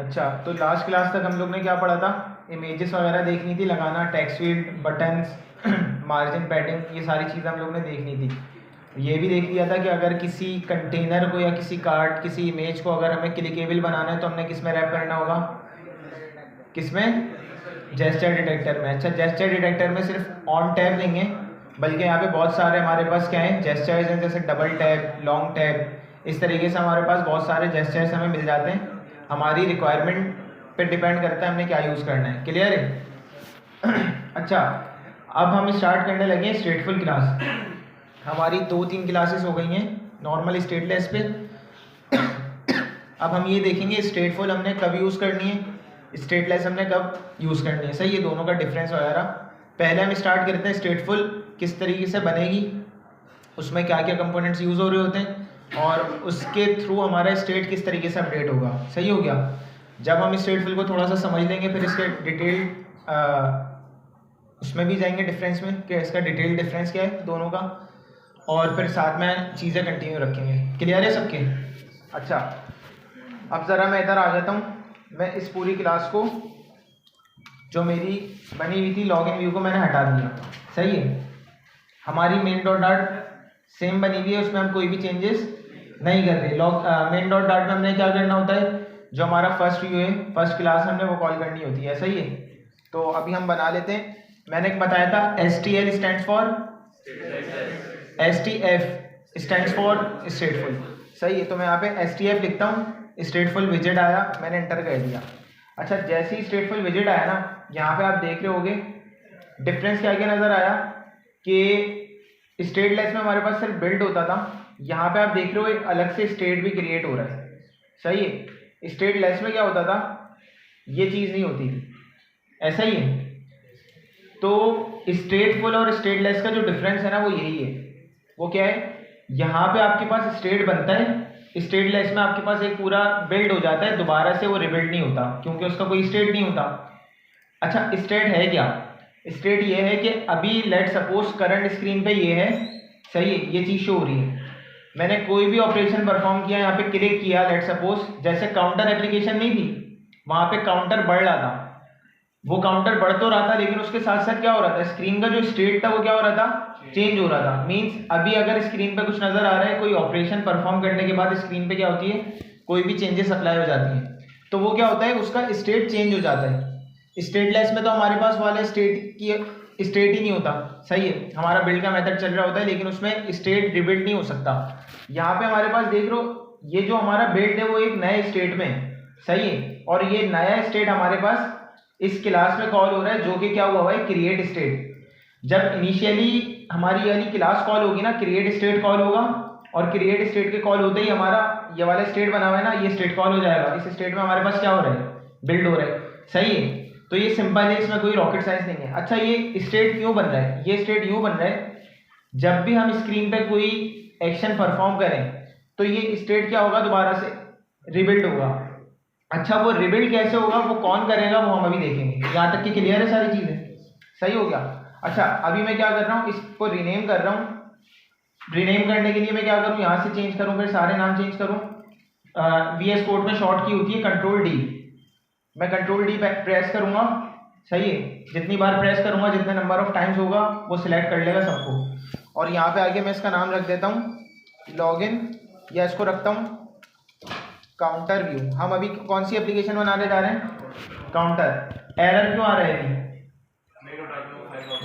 अच्छा, तो last class तक हम लोग ने क्या पढ़ा था? इमेजेस वगैरह देखनी थी, लगाना, text field, buttons, margin, padding, ये सारी चीज़ें हम लोग ने देखनी थी। ये भी देख लिया था कि अगर किसी कंटेनर को या किसी कार्ड, किसी इमेज को अगर हमें क्लिकेबल बनाना है तो हमने किस में रैप करना होगा? किसमें? जेस्चर डिटेक्टर में। अच्छा, जेस्चर डिटेक्टर में सिर्फ ऑन टैब नहीं है, बल्कि यहाँ पे बहुत सारे हमारे पास क्या है, जेस्चर्स हैं, जैसे डबल टैब, लॉन्ग टैब, इस तरीके से हमारे पास बहुत सारे जेस्चर्स हमें मिल जाते हैं। हमारी रिक्वायरमेंट पे डिपेंड करता है हमने क्या यूज़ करना है। क्लियर है? अच्छा, अब हम स्टार्ट करने लगे स्टेटफुल क्लास। हमारी 2-3 क्लासेस हो गई हैं नॉर्मल स्टेटलेस पे। अब हम ये देखेंगे स्टेटफुल हमने कब यूज़ करनी है, स्टेटलेस हमने कब यूज़ करनी है। सही है, दोनों का डिफरेंस वगैरह। पहले हम स्टार्ट करते हैं स्टेटफुल किस तरीके से बनेगी, उसमें क्या क्या कंपोनेंट्स यूज़ हो रहे होते हैं, और उसके थ्रू हमारा स्टेट किस तरीके से अपडेट होगा। सही हो गया? जब हम स्टेटफुल को थोड़ा सा समझ लेंगे फिर इसके डिटेल उसमें भी जाएंगे डिफरेंस में कि इसका डिटेल डिफरेंस क्या है दोनों का, और फिर साथ में चीज़ें कंटिन्यू रखेंगे। क्लियर है सबके? अच्छा, अब ज़रा मैं इधर आ जाता हूँ। मैं इस पूरी क्लास को जो मेरी बनी हुई थी लॉगिन व्यू को मैंने हटा दिया। सही है, हमारी मेन डॉट डाट सेम बनी हुई है, उसमें हम कोई भी चेंजेस नहीं कर रहे। मेन डॉट डाट में हमने क्या करना होता है, जो हमारा फर्स्ट व्यू है, फर्स्ट क्लास हमने वो कॉल करनी होती है। सही है, तो अभी हम बना लेते हैं। मैंने बताया था STL stands for, STF stands for stateful. सही है, तो मैं यहाँ पे STF लिखता हूँ। स्टेटफुल विजेट आया, मैंने एंटर कर दिया। अच्छा, जैसे ही स्टेटफुल विजेट आया ना, यहाँ पे आप देख रहे होगे डिफरेंस क्या क्या नज़र आया कि स्टेटलेस में हमारे पास सिर्फ बिल्ड होता था, यहाँ पे आप देख रहे हो एक अलग से स्टेट भी क्रिएट हो रहा है। सही है, स्टेटलेस में क्या होता था, ये चीज़ नहीं होती थी। ऐसा ही है, तो स्टेटफुल और स्टेटलेस का जो डिफरेंस है ना वो यही है। वो क्या है, यहाँ पे आपके पास स्टेट बनता है, स्टेटलेस में आपके पास एक पूरा बिल्ड हो जाता है, दोबारा से वो रिबिल्ड नहीं होता क्योंकि उसका कोई स्टेट नहीं होता। अच्छा, स्टेट है क्या? स्टेट ये है कि अभी लेट सपोज करंट स्क्रीन पे ये है। सही है, ये चीज़ शो हो रही है, मैंने कोई भी ऑपरेशन परफॉर्म किया, यहाँ पे क्लिक किया, लेट सपोज जैसे काउंटर एप्लीकेशन नहीं थी, वहाँ पे काउंटर बढ़ रहा था, वो काउंटर बढ़ तो रहा था लेकिन उसके साथ साथ क्या हो रहा था, स्क्रीन का जो स्टेट था वो क्या हो रहा था, चेंज हो रहा था। मींस अभी अगर स्क्रीन पे कुछ नजर आ रहा है, कोई ऑपरेशन परफॉर्म करने के बाद स्क्रीन पे क्या होती है, कोई भी चेंजेस अप्लाई हो जाती हैं, तो वो क्या होता है, उसका स्टेट चेंज हो जाता है। स्टेटलेस में तो हमारे पास वाले स्टेट ही नहीं होता। सही है, हमारा बिल्ड का मेथड चल रहा होता है लेकिन उसमें स्टेट रिबिल्ड नहीं हो सकता। यहाँ पे हमारे पास देख लो, ये जो हमारा बिल्ड है वो एक नए स्टेट में है। सही है, और ये नया स्टेट हमारे पास इस क्लास में कॉल हो रहा है, जो कि क्या हुआ है, क्रिएट स्टेट। जब इनिशियली हमारी वाली क्लास कॉल होगी ना, क्रिएट स्टेट कॉल होगा, और क्रिएट स्टेट के कॉल होते ही हमारा ये वाला स्टेट बना हुआ है ना, ये स्टेट कॉल हो जाएगा। इस स्टेट में हमारे पास क्या हो रहा है, बिल्ड हो रहा है। सही है, तो ये सिंपल है, इसमें कोई रॉकेट साइंस नहीं है। अच्छा, ये स्टेट क्यों बन रहा है? ये स्टेट यूं बन रहा है, जब भी हम स्क्रीन पे कोई एक्शन परफॉर्म करें तो ये स्टेट क्या होगा, दोबारा से रिबिल्ड होगा। अच्छा, वो रिबिल्ड कैसे होगा, वो कौन करेगा, वो हम अभी देखेंगे। यहाँ तक कि क्लियर है सारी चीजें? सही हो गया? अच्छा, अभी मैं क्या कर रहा हूँ, इसको रीनेम कर रहा हूँ। रीनेम करने के लिए मैं क्या करूँ, यहाँ से चेंज करूँ, फिर सारे नाम चेंज करूँ। VS कोड में शॉर्ट की होती है Ctrl+D। मैं Ctrl+D प्रेस करूंगा। सही है, जितनी बार प्रेस करूंगा, जितने नंबर ऑफ टाइम्स होगा वो सिलेक्ट कर लेगा सबको। और यहाँ पे आगे मैं इसका नाम रख देता हूँ लॉगिन, या इसको रखता हूँ काउंटर व्यू। हम अभी कौन सी एप्लीकेशन बनाने जा रहे हैं, काउंटर। एरर क्यों आ रहा है अभी,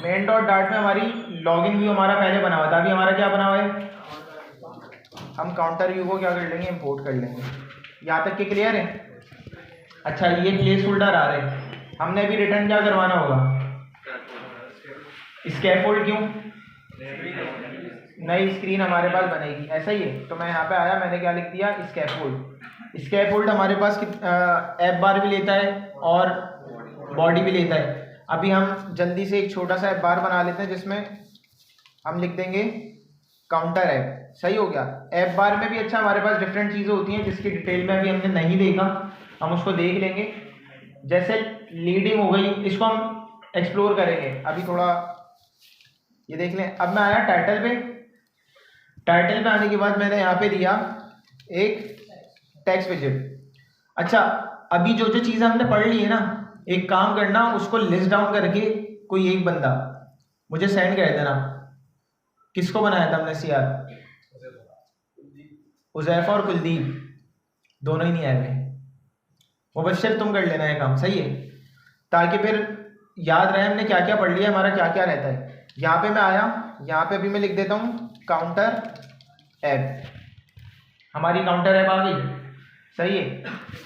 मेन डॉट डाट में हमारी लॉगिन व्यू हमारा पहले बना हुआ था, अभी हमारा क्या बना हुआ है, हम काउंटर व्यू को क्या कर लेंगे, इंपोर्ट कर लेंगे। यहाँ तक के क्लियर है? अच्छा, ये प्लेस होल्डर आ रहे हैं, हमने अभी रिटर्न क्या करवाना होगा, स्कैफोल्ड। क्यों, नई स्क्रीन हमारे पास बनेगी। ऐसा ही है, तो मैं यहाँ पे आया, मैंने क्या लिख दिया, स्कैफोल्ड। स्कैफोल्ड हमारे पास ऐप बार भी लेता है और बॉडी भी लेता है। अभी हम जल्दी से एक छोटा सा ऐप बार बना लेते हैं जिसमें हम लिख देंगे काउंटर ऐप। सही हो गया? ऐप बार में भी अच्छा हमारे पास डिफरेंट चीज़ें होती हैं जिसकी डिटेल में अभी हमने नहीं देखा, हम उसको देख लेंगे। जैसे लीडिंग हो गई, इसको हम एक्सप्लोर करेंगे अभी थोड़ा, ये देख लें। अब मैं आया टाइटल पे। टाइटल पे आने के बाद मैंने यहाँ पे दिया एक टेक्स्ट विजेट। अच्छा, अभी जो जो चीज़ें हमने पढ़ ली है ना, एक काम करना, उसको लिस्ट डाउन करके कोई एक बंदा मुझे सेंड कर देना। किसको बनाया था हमने सीआर? उज़ैफा और कुलदीप, दोनों ही नहीं आए हुए। मुबश्शिर तुम कर लेना ये काम, सही है, ताकि फिर याद रहे हमने क्या क्या पढ़ लिया, हमारा क्या क्या रहता है। यहाँ पे मैं आया, यहाँ पे अभी मैं लिख देता हूँ काउंटर ऐप, हमारी काउंटर ऐप आ गई, सही है।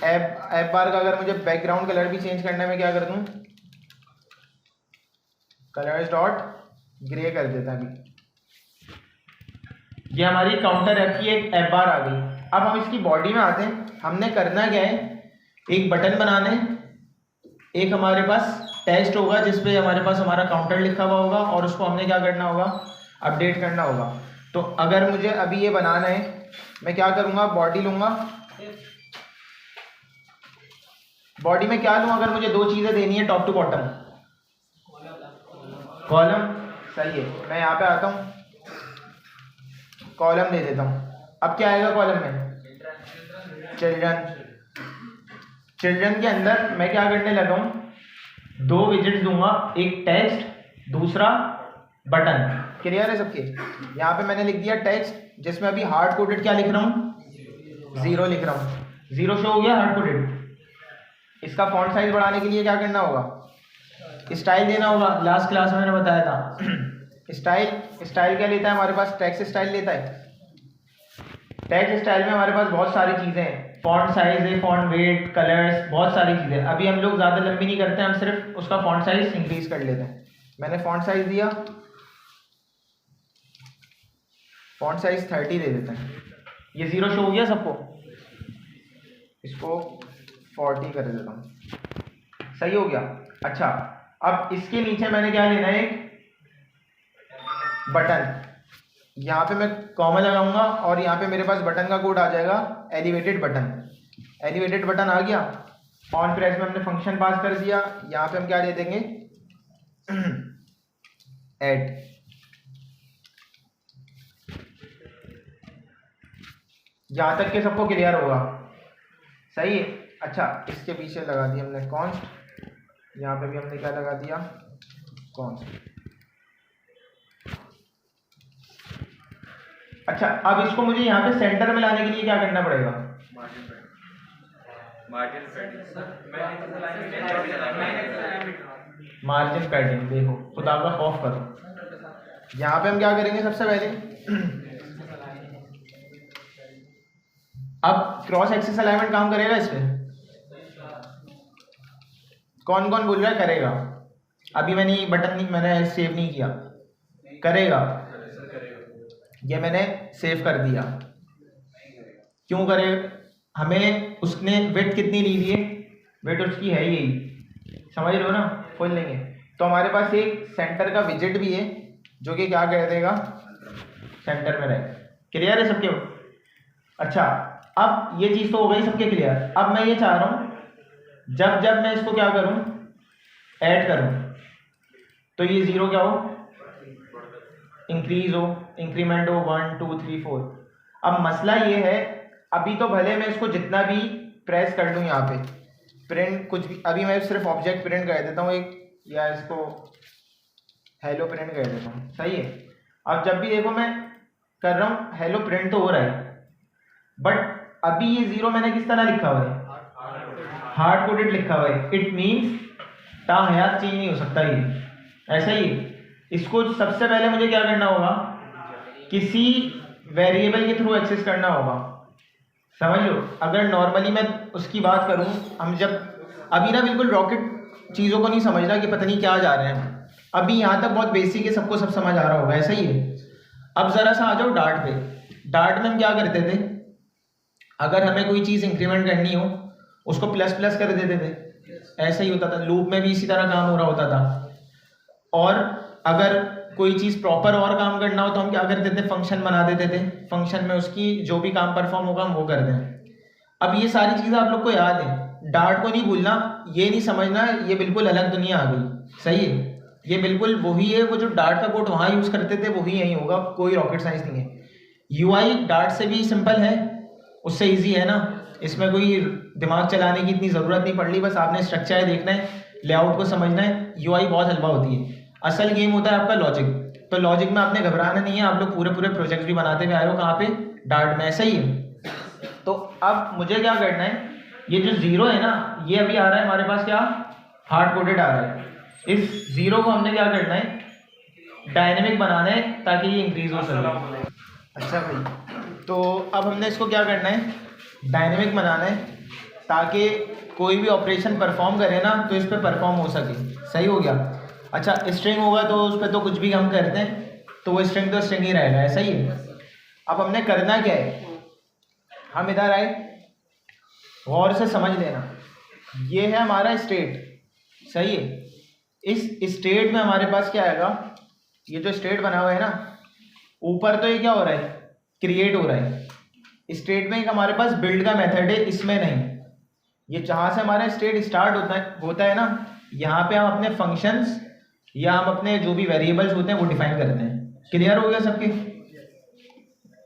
ऐप बार का अगर मुझे बैकग्राउंड कलर भी चेंज करना है, मैं क्या कर दूँ, कलर्स डॉट ग्रे कर देता अभी। ये हमारी काउंटर ऐप की एक ऐप बार आ गई। अब हम इसकी बॉडी में आते हैं। हमने करना क्या है, एक बटन बनाना है, एक हमारे पास टेक्स्ट होगा जिसपे हमारे पास हमारा काउंटर लिखा हुआ होगा, और उसको हमने क्या करना होगा, अपडेट करना होगा। तो अगर मुझे अभी ये बनाना है, मैं क्या करूँगा, बॉडी लूँगा। बॉडी में क्या लूँ, अगर मुझे दो चीज़ें देनी है टॉप टू बॉटम, कॉलम, सही है। मैं यहाँ पे आता हूँ, कॉलम दे देता हूँ। अब क्या आएगा कॉलम में, चिल्ड्रन। चिल्ड्रन के अंदर मैं क्या करने लगा हूँ, दो विजिट्स दूंगा, एक टेक्स्ट, दूसरा बटन। क्लियर है सबके? यहाँ पे मैंने लिख दिया टेक्स्ट, जिसमें अभी हार्ड कोडेड क्या लिख रहा हूँ, 0 लिख रहा हूँ। 0 शो हो गया हार्ड कोडेड। इसका फॉन्ट साइज बढ़ाने के लिए क्या करना होगा, स्टाइल देना होगा। लास्ट क्लास में मैंने बताया था स्टाइल क्या लेता है हमारे पास, टेक्स्ट स्टाइल लेता है। टेक्स्ट स्टाइल में हमारे पास बहुत सारी चीज़ें हैं, फॉन्ट साइज है, फॉन्ट वेट, कलर्स, बहुत सारी चीज़ें। अभी हम लोग ज़्यादा लंबी नहीं करते हैं, हम सिर्फ उसका फॉन्ट साइज इंक्रीज कर लेते हैं। मैंने फॉन्ट साइज दिया, फॉन्ट साइज 30 दे देते हैं। ये 0 शो हो गया सबको, इसको 40 कर देता हूँ, सही हो गया। अच्छा, अब इसके नीचे मैंने क्या लेना है, एक बटन। यहाँ पे मैं कॉमा लगाऊंगा और यहाँ पे मेरे पास बटन का कोड आ जाएगा, एलिवेटेड बटन। एलिवेटेड बटन आ गया। ऑन प्रेस में हमने फंक्शन पास कर दिया। यहाँ पे हम क्या दे देंगे, ऐड। यहाँ तक के सबको क्लियर होगा, सही है। अच्छा, इसके पीछे लगा दिया हमने कॉन्स्ट, यहाँ पे भी हमने क्या लगा दिया, कॉन्स्ट। अच्छा, अब इसको मुझे यहाँ पे सेंटर में लाने के लिए क्या करना पड़ेगा, मार्जिन पैडिंग। देखो, खुदा का खौफ करो। यहाँ पे हम क्या करेंगे, सबसे पहले अब क्रॉस एक्सिस अलाइनमेंट काम करेगा इस पे। कौन कौन बोल रहा है करेगा? अभी मैंने सेव नहीं किया, करेगा। ये मैंने सेव कर दिया। क्यों करे, हमें उसने वेट कितनी ली हुई है, वेट उसकी है यही, समझ रहे हो ना, फुल लेंगे। तो हमारे पास एक सेंटर का विजिट भी है, जो कि क्या कर देगा, सेंटर में रहे। क्लियर है सबके? अच्छा, अब ये चीज़ तो हो गई सबके क्लियर। अब मैं ये चाह रहा हूँ, जब जब मैं इसको क्या करूँ, ऐड करूँ, तो ये 0 क्या हो, इंक्रीज हो, इंक्रीमेंट हो, 1 2 3 4। अब मसला ये है, अभी तो भले मैं इसको जितना भी प्रेस कर लूँ, यहाँ पे प्रिंट कुछ भी, अभी मैं सिर्फ ऑब्जेक्ट प्रिंट कर देता हूँ एक, या इसको हेलो प्रिंट कर देता हूँ, सही है। अब जब भी देखो मैं कर रहा हूँ, हेलो प्रिंट तो हो रहा है, बट अभी ये 0 मैंने किस तरह लिखा हुआ है, हार्ड कोडेड लिखा हुआ है। इट मीन्स ता हयात चेंज नहीं हो सकता ये, ऐसा ही। इसको सबसे पहले मुझे क्या करना होगा, किसी वेरिएबल के थ्रू एक्सेस करना होगा, समझ लो। अगर नॉर्मली मैं उसकी बात करूं, हम जब अभी ना बिल्कुल रॉकेट चीज़ों को नहीं समझना कि पता नहीं क्या जा रहे हैं, अभी यहाँ तक बहुत बेसिक है, सबको सब समझ आ रहा होगा, ऐसा ही है। अब ज़रा सा आ जाओ डार्ट पे। डार्ट में हम क्या करते थे, अगर हमें कोई चीज़ इंक्रीमेंट करनी हो, उसको प्लस प्लस कर देते थे, ऐसा ही होता था। लूप में भी इसी तरह काम हो रहा होता था। और अगर कोई चीज़ प्रॉपर और काम करना हो तो हम क्या करते थे, फंक्शन बना देते थे, फंक्शन में उसकी जो भी काम परफॉर्म होगा हम वो कर दें। अब ये सारी चीज़ें आप लोग को याद है, डार्ट को नहीं भूलना, ये नहीं समझना ये बिल्कुल अलग दुनिया आ गई, सही है। ये बिल्कुल वही है, वो जो डार्ट का कोड वहाँ यूज़ करते थे वही यहीं होगा, कोई रॉकेट साइंस नहीं है। यूआई डार्ट से भी सिंपल है, उससे ईजी है ना। इसमें कोई दिमाग चलाने की इतनी ज़रूरत नहीं पड़ रही, बस आपने स्ट्रक्चर देखना है, लेआउट को समझना है। यूआई बहुत हल्का होती है, असल गेम होता है आपका लॉजिक। तो लॉजिक में आपने घबराना नहीं है, आप लोग पूरे पूरे प्रोजेक्ट्स भी बनाते हुए आए हो कहाँ पे, डार्ट में, ऐसा ही है। तो अब मुझे क्या करना है, ये जो जीरो है ना, ये अभी आ रहा है हमारे पास क्या, हार्ड कोडेड आ रहा है। इस जीरो को हमने क्या करना है, डायनेमिक बनाना है ताकि ये इंक्रीज हो सके। अच्छा भाई, तो अब हमने इसको क्या करना है, डायनेमिक बनाना है ताकि कोई भी ऑपरेशन परफॉर्म करे ना तो इस पर परफॉर्म हो सके। सही हो गया। अच्छा, स्ट्रिंग होगा तो उस पर तो कुछ भी हम करते हैं तो वो स्ट्रिंग तो स्ट्रिंग ही रहेगा, ऐसा ही है। अब हमने करना क्या है, हम इधर आए, गौर से समझ लेना, ये है हमारा स्टेट। सही है। इस स्टेट में हमारे पास क्या आएगा, ये जो स्टेट बना हुआ है ना, ऊपर तो ये क्या हो रहा है, क्रिएट हो रहा है। स्टेट में एक हमारे पास बिल्ड का मेथड है, इसमें नहीं। ये जहाँ से हमारा स्टेट स्टार्ट होता है ना, यहाँ पे हम अपने फंक्शंस या हम अपने जो भी वेरिएबल्स होते हैं वो डिफाइन करते हैं। क्लियर हो गया सबके।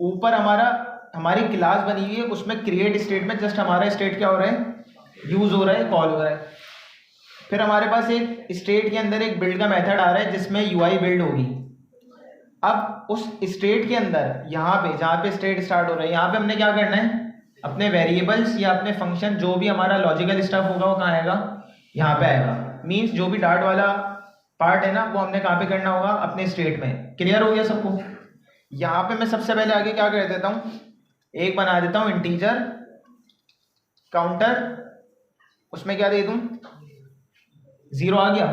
ऊपर हमारी क्लास बनी हुई है, उसमें क्रिएट स्टेट में जस्ट हमारा स्टेट क्या हो रहा है, यूज हो रहा है, कॉल हो रहा है। फिर हमारे पास एक स्टेट के अंदर एक बिल्ड का मेथड आ रहा है जिसमें यूआई बिल्ड होगी। अब उस स्टेट के अंदर यहाँ पे जहाँ पे स्टेट स्टार्ट हो रहा है, यहाँ पे हमने क्या करना है, अपने वेरिएबल्स या अपने फंक्शन जो भी हमारा लॉजिकल स्टफ होगा वो कहाँ आएगा, यहाँ पे आएगा। मीन्स जो भी डार्ट वाला पार्ट है ना वो हमने कहाँ पे करना होगा, अपने स्टेट में। क्लियर हो गया सबको। यहाँ पे मैं सबसे पहले आगे क्या कर देता हूँ, एक बना देता हूँ इंटीजर काउंटर, उसमें क्या दे दूँ, 0 आ गया।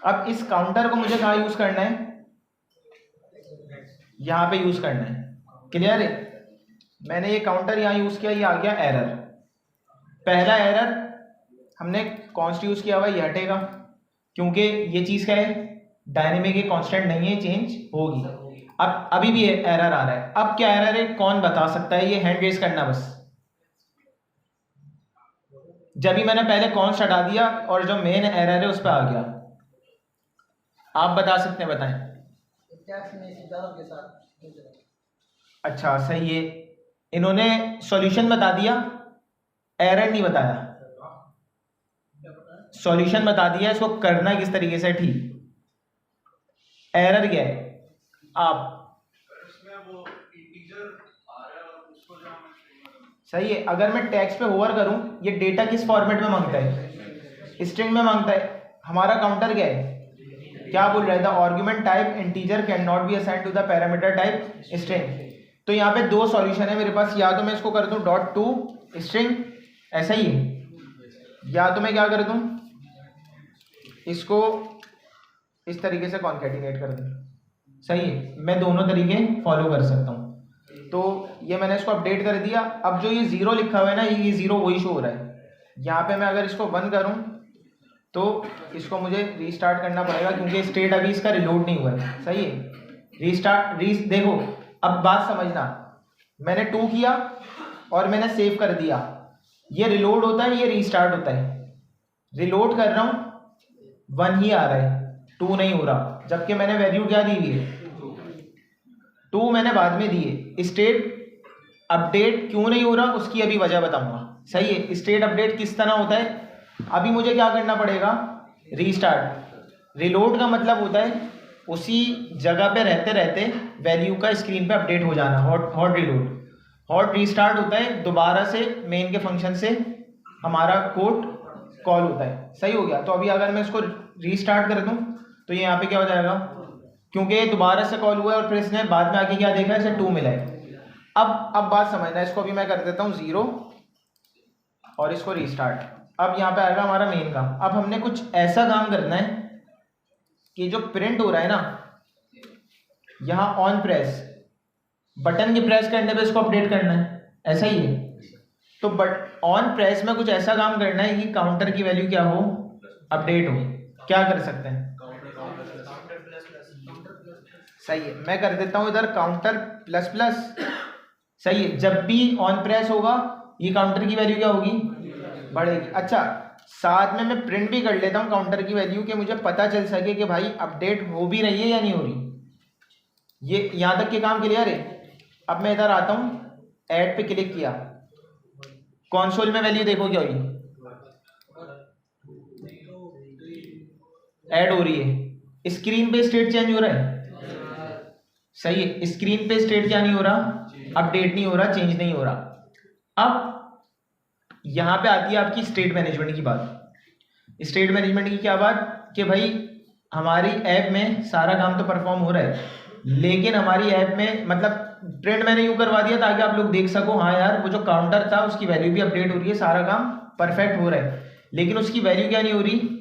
अब इस काउंटर को मुझे कहाँ यूज करना है, यहाँ पे यूज करना है। क्लियर है। मैंने ये काउंटर यहाँ यूज किया, ये आ गया एरर। पहला एरर हमने कॉन्स्ट यूज किया हुआ, ये हटेगा क्योंकि ये चीज क्या है, डायनेमिक है, कांस्टेंट नहीं है, चेंज होगी। अब अभी भी एरर आ रहा है। अब क्या एरर है, कौन बता सकता है, ये हैंड रेज करना बस। जब भी मैंने पहले कॉन्स्ट हटा दिया और जो मेन एरर है उस पर आ गया, आप बता सकते हैं, बताएं। अच्छा सही है, इन्होंने सॉल्यूशन बता दिया, एरर नहीं बताया। सॉल्यूशन बता दिया, इसको करना किस तरीके से, ठीक। एरर क्या है, आप सही है। अगर मैं टेक्स्ट पे होवर करूं, ये डेटा किस फॉर्मेट में मांगता है, स्ट्रिंग में मांगता है। हमारा काउंटर क्या है, क्या बोल रहा था, argument type integer can not be assigned to the parameter type string. तो यहाँ पे दो सॉल्यूशन है मेरे पास, या तो मैं इसको कर दूं डॉट टू स्ट्रिंग, ऐसा ही है, या तो मैं क्या कर दूं, इसको इस तरीके से कॉन्कैटिनेट कर दूं। सही है, मैं दोनों तरीके फॉलो कर सकता हूँ। तो ये मैंने इसको अपडेट कर दिया। अब जो ये 0 लिखा हुआ है ना, ये 0 वही शो हो रहा है। यहाँ पे मैं अगर इसको 1 करूँ तो इसको मुझे रीस्टार्ट करना पड़ेगा क्योंकि स्टेट अभी इसका रिलोड नहीं हुआ है। सही है। देखो अब बात समझना, मैंने 2 किया और मैंने सेव कर दिया, ये रिलोड होता है, ये रीस्टार्ट होता है। रिलोड कर रहा हूँ 1 ही आ रहा है, 2 नहीं हो रहा, जबकि मैंने वैल्यू क्या दी हुई है, 2 मैंने बाद में दिए। स्टेट अपडेट क्यों नहीं हो रहा उसकी अभी वजह बताऊंगा। सही है। स्टेट अपडेट किस तरह होता है, अभी मुझे क्या करना पड़ेगा, रीस्टार्ट। रिलोड का मतलब होता है उसी जगह पे रहते रहते वैल्यू का स्क्रीन पे अपडेट हो जाना, हॉट रिलोड। हॉट रीस्टार्ट होता है, दोबारा से मेन के फंक्शन से हमारा कोड कॉल होता है। सही हो गया। तो अभी अगर मैं इसको रीस्टार्ट कर दूं तो ये यहाँ पे क्या हो जाएगा, क्योंकि दोबारा से कॉल हुआ है और फिर इसने बाद में आके क्या देखा, इसे 2 मिला है। अब बात समझना, इसको अभी मैं कर देता हूँ 0 और इसको रीस्टार्ट। अब यहाँ पे आएगा हमारा मेन काम। अब हमने कुछ ऐसा काम करना है कि जो प्रिंट हो रहा है ना, यहाँ ऑन प्रेस बटन के प्रेस करने पे इसको अपडेट करना है, ऐसा ही है। तो बट ऑन प्रेस में कुछ ऐसा काम करना है कि काउंटर की वैल्यू क्या हो, अपडेट हो। क्या कर सकते हैं, सही है, मैं कर देता हूं इधर काउंटर प्लस प्लस। सही है। जब भी ऑन प्रेस होगा ये काउंटर की वैल्यू क्या होगी, बढ़ेगी। अच्छा, साथ में मैं प्रिंट भी कर लेता हूं काउंटर की वैल्यू, कि मुझे पता चल सके कि भाई अपडेट हो भी रही है या नहीं हो रही। ये यहां तक के काम क्लियर है। अब मैं इधर आता हूं, ऐड पे क्लिक किया, कंसोल में वैल्यू देखो क्या हुई, ऐड हो रही है। स्क्रीन पे स्टेट चेंज हो रहा है, सही है। स्क्रीन पे स्टेट क्या नहीं हो रहा, अपडेट नहीं हो रहा, चेंज नहीं हो रहा। अब यहां पे आती है आपकी स्टेट मैनेजमेंट की बात। स्टेट मैनेजमेंट की क्या बात कि भाई हमारी ऐप में सारा काम तो परफॉर्म हो रहा है, लेकिन हमारी ऐप में मतलब प्रिंट मैंने यूं करवा दिया ताकि आप लोग देख सको हाँ यार वो जो काउंटर था उसकी वैल्यू भी अपडेट हो रही है, सारा काम परफेक्ट हो रहा है, लेकिन उसकी वैल्यू क्या नहीं हो रही,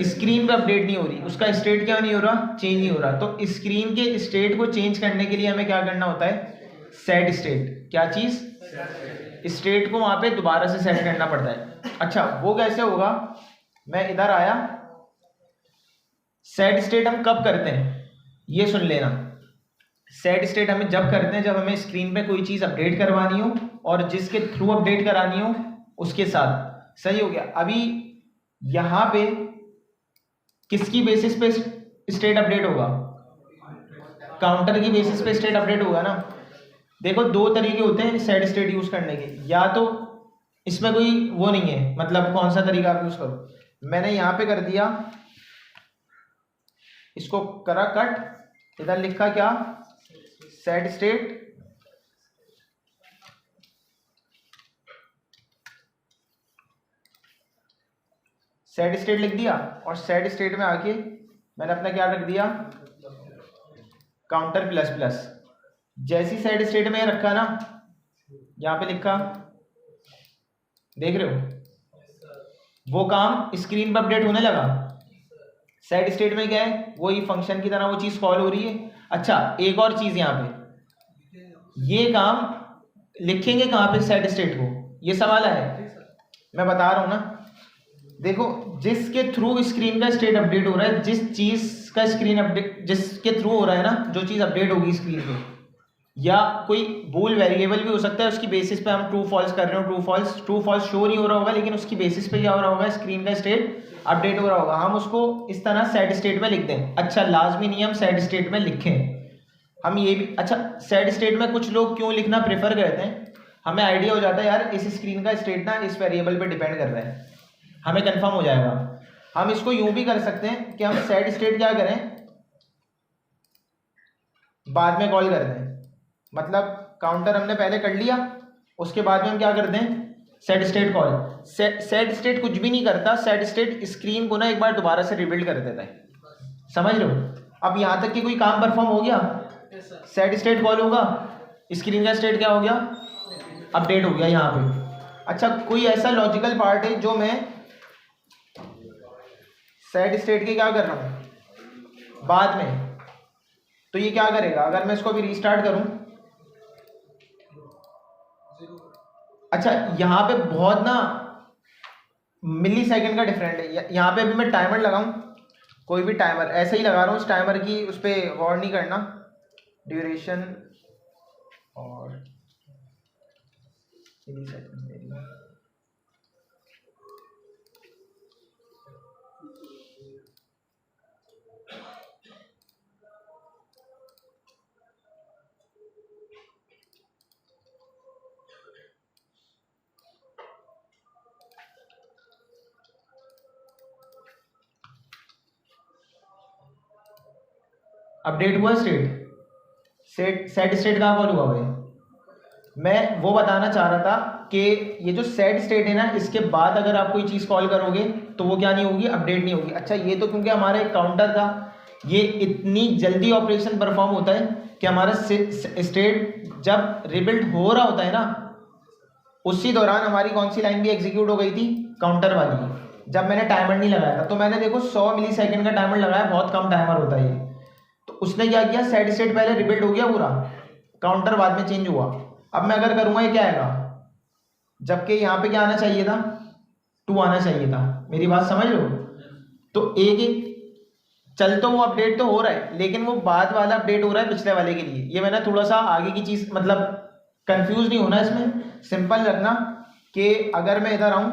स्क्रीन पे अपडेट नहीं हो रही, उसका स्टेट क्या नहीं हो रहा, चेंज नहीं हो रहा। तो स्क्रीन के स्टेट को चेंज करने के लिए हमें क्या करना होता है, सेट स्टेट। क्या चीज, स्टेट को वहां पे दोबारा से सेट करना पड़ता है। अच्छा वो कैसे होगा, मैं इधर आया, सेट स्टेट हम कब करते हैं ये सुन लेना। सेट स्टेट हमें जब करते हैं जब हमें स्क्रीन पे कोई चीज अपडेट करवानी हो और जिसके थ्रू अपडेट करानी हो उसके साथ। सही हो गया। अभी यहां पे किसकी बेसिस पे स्टेट अपडेट होगा, काउंटर की बेसिस पे स्टेट अपडेट होगा ना। देखो दो तरीके होते हैं सेट स्टेट यूज करने के, या तो इसमें कोई वो नहीं है, मतलब कौन सा तरीका आप यूज करो। मैंने यहां पे कर दिया, इसको करा कट, इधर लिखा क्या, सेट स्टेट सेट स्टेट लिख दिया, और सेट स्टेट में आके मैंने अपना क्या रख दिया, काउंटर प्लस प्लस। जैसी सेट स्टेट में रखा ना, यहां पे लिखा, देख रहे हो वो काम स्क्रीन पर अपडेट होने लगा। सेट स्टेट में क्या है, वही फंक्शन की तरह वो चीज कॉल हो रही है। अच्छा एक और चीज यहां पे, ये काम लिखेंगे कहां पे सेट स्टेट को, ये सवाल है, मैं बता रहा हूं ना। देखो जिसके थ्रू स्क्रीन का स्टेट अपडेट हो रहा है, जिस चीज का स्क्रीन अपडेट जिसके थ्रू हो रहा है ना, जो चीज अपडेट होगी स्क्रीन पे, या कोई बूल वेरिएबल भी हो सकता है, उसकी बेसिस पे हम ट्रू फॉल्स कर रहे हो, ट्रू फॉल्स शो नहीं हो रहा होगा, लेकिन उसकी बेसिस पे क्या हो रहा होगा, स्क्रीन का स्टेट अपडेट हो रहा होगा, हम उसको इस तरह सेट स्टेट में लिख दें। अच्छा लाजमी नहीं हम सेट स्टेट में लिखें, हम ये भी, अच्छा सेट स्टेट में कुछ लोग क्यों लिखना प्रेफर करते हैं, हमें आइडिया हो जाता है यार इस स्क्रीन का स्टेट ना इस वेरिएबल पे डिपेंड कर रहा है, हमें कंफर्म हो जाएगा। हम इसको यूं भी कर सकते हैं कि हम सेट स्टेट क्या करें, बाद में कॉल कर दें, मतलब काउंटर हमने पहले कर लिया, उसके बाद में हम क्या करते हैं, set state call. Set state कुछ भी नहीं करता, सेट स्टेट स्क्रीन को ना एक बार दोबारा से रिबिल्ड कर देता है, समझ लो। अब यहां तक कि कोई काम परफॉर्म हो गया, सेट स्टेट कॉल होगा, स्क्रीन का स्टेट क्या हो गया, अपडेट हो गया यहां पे। अच्छा कोई ऐसा लॉजिकल पार्ट है जो मैं सेट स्टेट के क्या कर रहा हूं बाद में, तो ये क्या करेगा, अगर मैं इसको अभी रीस्टार्ट करूं, अच्छा यहाँ पे बहुत ना मिली सेकेंड का डिफरेंट है। यहाँ पे अभी मैं टाइमर लगाऊं, कोई भी टाइमर ऐसे ही लगा रहा हूँ, उस टाइमर की उस पर गौर नहीं करना, ड्यूरेशन और मिली सेकेंड। अपडेट हुआ सेट स्टेट कहाँ कॉल हुआ भाई, मैं वो बताना चाह रहा था कि ये जो सेट स्टेट है ना, इसके बाद अगर आप कोई चीज़ कॉल करोगे तो वो क्या नहीं होगी, अपडेट नहीं होगी। अच्छा ये तो क्योंकि हमारा एक काउंटर था, ये इतनी जल्दी ऑपरेशन परफॉर्म होता है कि हमारा स्टेट जब रिबिल्ड हो रहा होता है ना, उसी दौरान हमारी कौन सी लाइन भी एग्जीक्यूट हो गई थी, काउंटर वाली, जब मैंने टाइमर नहीं लगाया था। तो मैंने देखो 100 मिली सेकेंड का टाइमर लगाया, बहुत कम टाइमर होता है ये। तो उसने क्या किया, सेट स्टेट पहले रिबिल्ड हो गया पूरा, काउंटर बाद में चेंज हुआ। अब मैं अगर करूंगा ये क्या आएगा, जबकि यहाँ पे क्या आना चाहिए था, 2 आना चाहिए था, मेरी बात समझ लो। तो एक एक चल तो वो अपडेट तो हो रहा है, लेकिन वो बाद वाला अपडेट हो रहा है पिछले वाले के लिए। ये मैंने थोड़ा सा आगे की चीज, मतलब कंफ्यूज नहीं होना इसमें, सिंपल रखना कि अगर मैं इधर आऊं,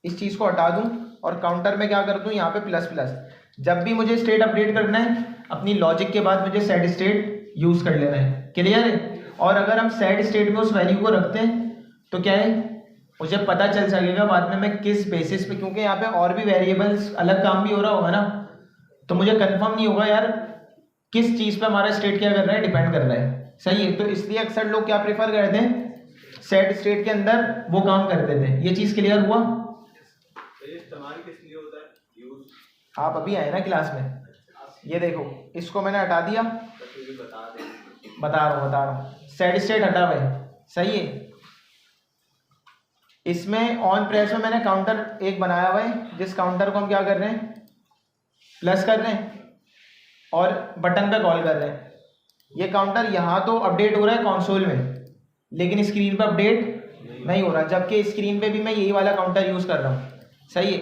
इस चीज को हटा दूं और काउंटर में क्या कर दूं, यहाँ पे प्लस प्लस, जब भी मुझे स्टेट अपडेट करना है अपनी लॉजिक के बाद मुझे सेट स्टेट यूज कर लेना है, क्लियर है। और अगर हम सेट स्टेट में उस वैल्यू को रखते हैं तो क्या है, मुझे पता चल सकेगा बाद में मैं किस बेसिस पे, क्योंकि यहाँ पे और भी वेरिएबल्स अलग काम भी हो रहा होगा ना, तो मुझे कंफर्म नहीं होगा यार किस चीज़ पे हमारा स्टेट क्या कर रहा है, डिपेंड कर रहा है। सही है, तो इसलिए अक्सर लोग क्या प्रेफर करते हैं, सेट स्टेट के अंदर वो काम करते थे। ये चीज़ क्लियर हुआ? आप अभी आए ना क्लास में, ये देखो इसको मैंने हटा दिया, बता रहा हूँ सेट स्टेट हटा हुआ है। सही है, इसमें ऑन प्रेस में मैंने काउंटर एक बनाया हुआ है, जिस काउंटर को हम क्या कर रहे हैं, प्लस कर रहे हैं और बटन पे कॉल कर रहे हैं। ये काउंटर यहाँ तो अपडेट हो रहा है कंसोल में, लेकिन स्क्रीन पे अपडेट नहीं हो रहा, जबकि स्क्रीन पे भी मैं यही वाला काउंटर यूज़ कर रहा हूँ। सही है,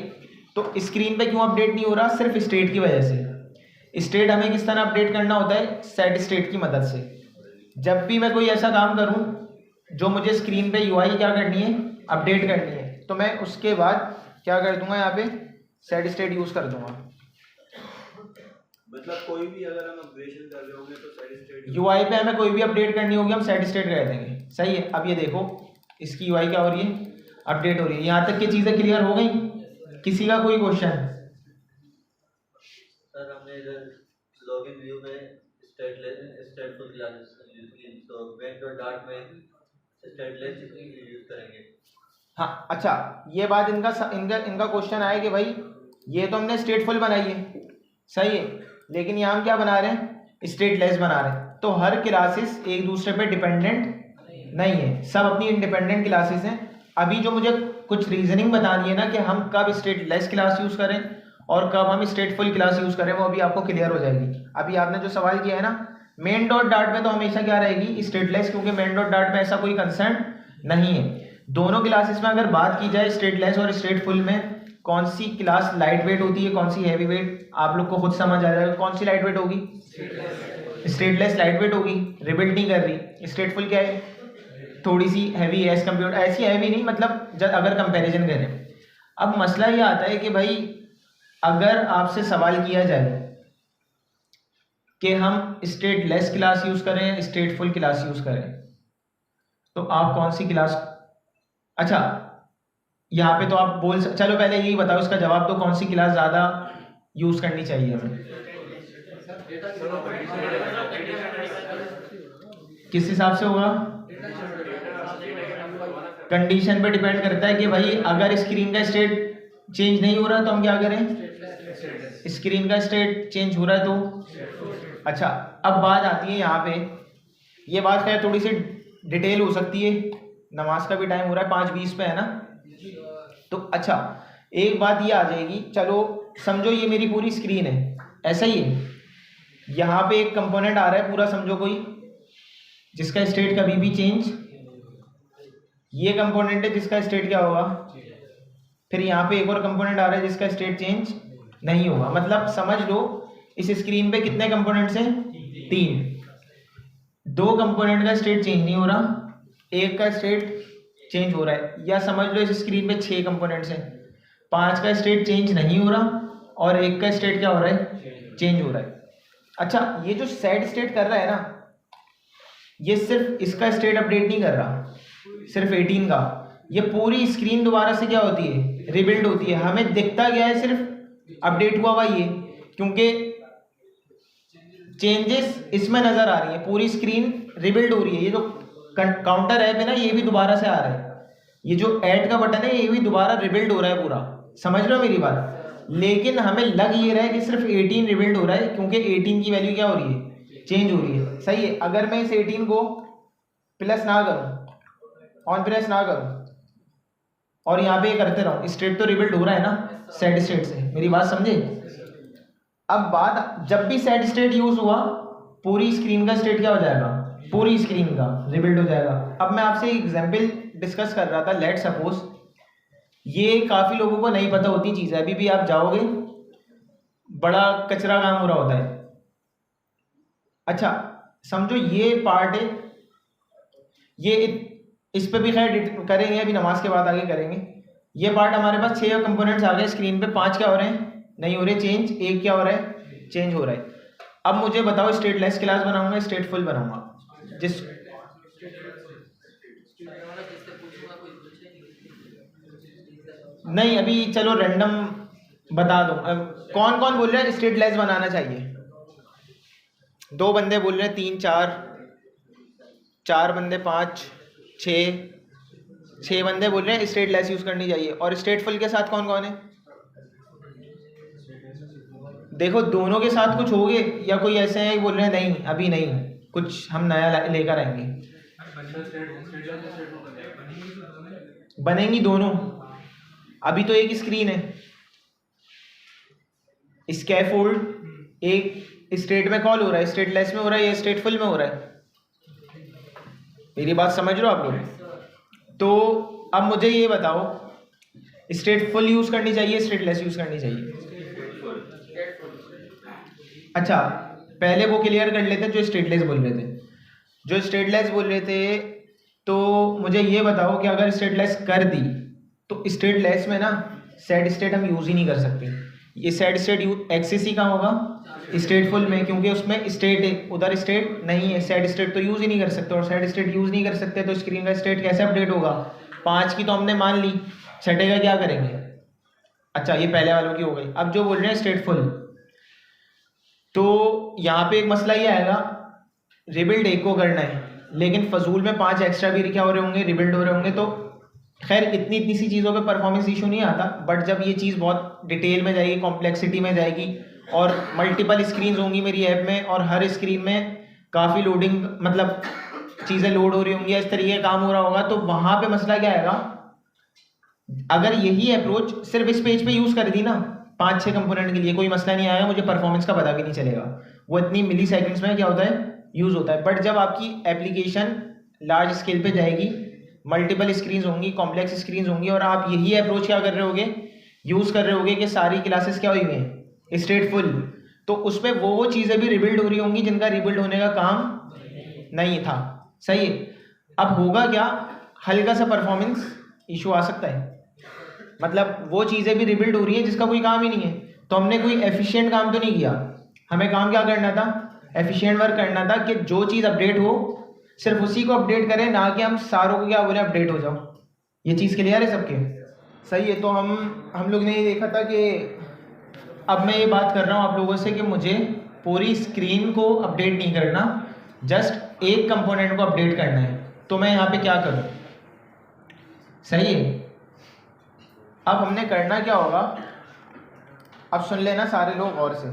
तो स्क्रीन पे क्यों अपडेट नहीं हो रहा, सिर्फ स्टेट की वजह से। स्टेट हमें किस तरह अपडेट करना होता है, सेट स्टेट की मदद से। जब भी मैं कोई ऐसा काम करूँ जो मुझे स्क्रीन पे यूआई क्या करनी है, अपडेट करनी है, तो मैं उसके बाद क्या कर दूंगा, यहाँ पे सेट स्टेट यूज़ कर दूंगा। मतलब कोई भी अगर हम अपडेशन कर रहे होंगे तो सेट स्टेट यूआई पे हमें कोई भी अपडेट करनी होगी, हम सेट स्टेट कर देंगे। सही है, अब ये देखो इसकी यूआई क्या हो रही है, अपडेट हो रही है। यहाँ तक की चीज़ें क्लियर हो गई? किसी का कोई क्वेश्चन? सर हमने इधर लॉगिन व्यू में स्टेटफुल क्लासेस यूज की, तो main.dart में स्टेटलेस यूज करेंगे। हाँ अच्छा, ये बात इनका क्वेश्चन आया कि भाई ये तो हमने स्टेटफुल बनाई है, सही है, लेकिन यहाँ हम क्या बना रहे हैं, स्टेटलेस बना रहे हैं। तो हर क्लासेस एक दूसरे पे डिपेंडेंट नहीं है, सब अपनी इंडिपेंडेंट क्लासेस हैं। अभी जो मुझे कुछ रीजनिंग बतानी है ना कि हम कब स्टेटलेस क्लास यूज़ करें और कब हम स्टेटफुल क्लास यूज़ करें, वो अभी आपको क्लियर हो जाएगी। अभी आपने जो सवाल किया है ना, main.dart में तो हमेशा क्या रहेगी, स्टेटलेस, क्योंकि main.dart में ऐसा कोई कंसर्न नहीं है। दोनों क्लासेस में अगर बात की जाए स्टेटलेस और स्टेटफुल में, कौन सी क्लास लाइट वेट होती है, कौन सी हैवी वेट, आप लोग को खुद समझ आ जाएगा। कौन सी लाइट वेट होगी, स्टेटलेस लाइट वेट होगी, रिबिल्ड नहीं कर रही। स्टेटफुल क्या है, थोड़ी सी हैवी है एज कम्पेयर, ऐसी हैवी नहीं, मतलब जब अगर कंपैरिजन करें। अब मसला ये आता है कि भाई अगर आपसे सवाल किया जाए कि हम स्टेटलेस क्लास यूज करें, स्टेटफुल क्लास यूज करें, तो आप कौन सी क्लास, अच्छा यहाँ पे तो आप चलो पहले यही बताओ, इसका जवाब दो, कौन सी क्लास ज्यादा यूज करनी चाहिए हमें, किस हिसाब से होगा? कंडीशन पे डिपेंड करता है कि भाई अगर स्क्रीन का स्टेट चेंज नहीं हो रहा तो हम क्या करें, स्क्रीन का स्टेट चेंज हो रहा है तो। अच्छा अब बात आती है यहाँ पे, ये बात खैर थोड़ी सी डिटेल हो सकती है, नमाज का भी टाइम हो रहा है, 5:20 पे है ना, तो अच्छा एक बात ये आ जाएगी, चलो समझो ये मेरी पूरी स्क्रीन है, ऐसा ही है, यहाँ पे एक कंपोनेंट आ रहा है पूरा, समझो कोई जिसका स्टेट कभी भी चेंज, ये कंपोनेंट है जिसका स्टेट क्या होगा, फिर यहाँ पे एक और कंपोनेंट आ रहा है जिसका स्टेट चेंज नहीं होगा। मतलब समझ लो इस स्क्रीन पे कितने कंपोनेंट्स हैं, 3। 2 कंपोनेंट का स्टेट चेंज नहीं हो रहा, एक का स्टेट चेंज हो रहा है, या समझ लो इस स्क्रीन पे 6 कंपोनेंट्स हैं, 5 का स्टेट चेंज नहीं हो रहा और एक का स्टेट क्या हो रहा है, चेंज हो रहा है। अच्छा ये जो सेट स्टेट कर रहा है ना, ये सिर्फ इसका स्टेट अपडेट नहीं कर रहा, सिर्फ 18 का, ये पूरी स्क्रीन दोबारा से क्या होती है, रिबिल्ड होती है। हमें दिखता क्या है, सिर्फ अपडेट हुआ हुआ ये, क्योंकि चेंजेस इसमें नजर आ रही है, पूरी स्क्रीन रिबिल्ड हो रही है। ये जो काउंटर ऐप है ना, ये भी दोबारा से आ रहा है, ये जो ऐड का बटन है ये भी दोबारा रिबिल्ड हो रहा है पूरा, समझ लो मेरी बात। लेकिन हमें लग ये रहा है कि सिर्फ 18 रिबिल्ड हो रहा है, क्योंकि 18 की वैल्यू क्या हो रही है, चेंज हो रही है। सही है, अगर मैं इस 18 को प्लस ना करूं, ऑन प्रेस ना करूं और यहाँ पे ये करते रहूं, स्टेट तो रिबिल्ड हो रहा है ना सेट स्टेट से, मेरी बात समझे। अब बात, जब भी सेट स्टेट यूज हुआ पूरी स्क्रीन का स्टेट क्या हो जाएगा, पूरी स्क्रीन का रिबिल्ड हो जाएगा। अब मैं आपसे एग्जांपल डिस्कस कर रहा था, लेट सपोज, ये काफी लोगों को नहीं पता होती चीज है, अभी भी आप जाओगे बड़ा कचरा काम हो रहा होता है। अच्छा समझो ये पार्ट है, ये इस पे भी खैर करेंगे, अभी नमाज के बाद आगे करेंगे। ये पार्ट हमारे पास 6 कंपोनेंट्स आ गए स्क्रीन पे, 5 क्या हो रहे हैं, नहीं हो रहे चेंज, एक क्या हो रहा है, चेंज हो रहा है। अब मुझे बताओ स्टेटलेस क्लास बनाऊंगा, स्टेटफुल बनाऊंगा, जिस नहीं अभी चलो रैंडम बता दो। कौन कौन बोल रहे हैं स्ट्रेट लेस बनाना चाहिए? 2 बंदे बोल रहे हैं, 3 4, 4 बंदे, 5 6 बंदे बोल रहे हैं स्ट्रेट लेस यूज करनी चाहिए। और स्ट्रेट फुल के साथ कौन कौन है? देखो दोनों के साथ कुछ होगे या कोई ऐसे हैं बोल रहे हैं नहीं अभी नहीं, कुछ हम नया लेकर आएंगे। बनेंगी दोनों, अभी तो एक स्क्रीन है। स्कैफोल्ड एक स्ट्रेट में कॉल हो रहा है, स्ट्रेट लेस में हो रहा है या स्ट्रेट फुल में हो रहा है? मेरी बात समझ रहे हो आप लोग? तो अब मुझे ये बताओ स्ट्रेट फुल यूज करनी चाहिए स्ट्रेट लेस यूज करनी चाहिए? अच्छा पहले वो क्लियर कर लेते हैं जो स्ट्रेट लेस बोल रहे थे। जो स्ट्रेट लेस बोल रहे थे तो मुझे ये बताओ कि अगर स्ट्रेट लेस कर दी तो स्ट्रेट लेस में ना सेट स्टेट हम यूज ही नहीं कर सकते। ये सेट स्टेट एक्सेस ही कहाँ होगा? स्टेट फुल में, क्योंकि उसमें स्टेट है, उधर स्टेट नहीं है। सेट स्टेट तो यूज ही नहीं कर सकते, और सेट स्टेट यूज नहीं कर सकते तो स्क्रीन का स्टेट कैसे अपडेट होगा? 5 की तो हमने मान ली, छठे का क्या करेंगे? अच्छा ये पहले वालों की हो गई। अब जो बोल रहे हैं स्टेट फुल, तो यहाँ पे एक मसला ये आएगा, रिबिल्ड एक को करना है लेकिन फजूल में 5 एक्स्ट्रा भी क्या हो रहे होंगे, रिबिल्ड हो रहे होंगे। तो खैर इतनी सी चीज़ों पे परफॉर्मेंस इशू नहीं आता, बट जब ये चीज़ बहुत डिटेल में जाएगी, कॉम्प्लेक्सिटी में जाएगी और मल्टीपल स्क्रीन होंगी मेरी ऐप में और हर स्क्रीन में काफ़ी लोडिंग मतलब चीज़ें लोड हो रही होंगी, इस तरीके का काम हो रहा होगा, तो वहाँ पे मसला क्या आएगा? अगर यही अप्रोच सिर्फ इस पेज पे यूज़ कर दी ना 5-6 कंपोनेंट के लिए, कोई मसला नहीं आएगा, मुझे परफॉर्मेंस का पता भी नहीं चलेगा, वो इतनी मिली सेकेंड्स में क्या होता है यूज़ होता है। बट जब आपकी एप्लीकेशन लार्ज स्केल पे जाएगी, मल्टीपल स्क्रीन होंगी, कॉम्प्लेक्स स्क्रीन होंगी, और आप यही अप्रोच क्या कर रहे होगे, यूज़ कर रहे होगे कि सारी क्लासेस क्या हुई हैं स्ट्रेट फुल, तो उसमें वो चीज़ें भी रिबिल्ड हो रही होंगी जिनका रिबिल्ड होने का काम नहीं था। सही है। अब होगा क्या, हल्का सा परफॉर्मेंस इशू आ सकता है, मतलब वो चीज़ें भी रिबिल्ड हो रही हैं जिसका कोई काम ही नहीं है। तो हमने कोई एफिशिएंट काम तो नहीं किया, हमें काम क्या करना था, एफिशिएंट वर्क करना था कि जो चीज़ अपडेट हो सिर्फ उसी को अपडेट करें, ना कि हम सारों को क्या बोले अपडेट हो जाओ। ये चीज़ क्लियर है सबके? सही है। तो हम लोग ने ये देखा था कि अब मैं ये बात कर रहा हूँ आप लोगों से कि मुझे पूरी स्क्रीन को अपडेट नहीं करना, जस्ट एक कंपोनेंट को अपडेट करना है, तो मैं यहाँ पे क्या करूँ? सही है। अब हमने करना क्या होगा, अब सुन लेना सारे लोग गौर से।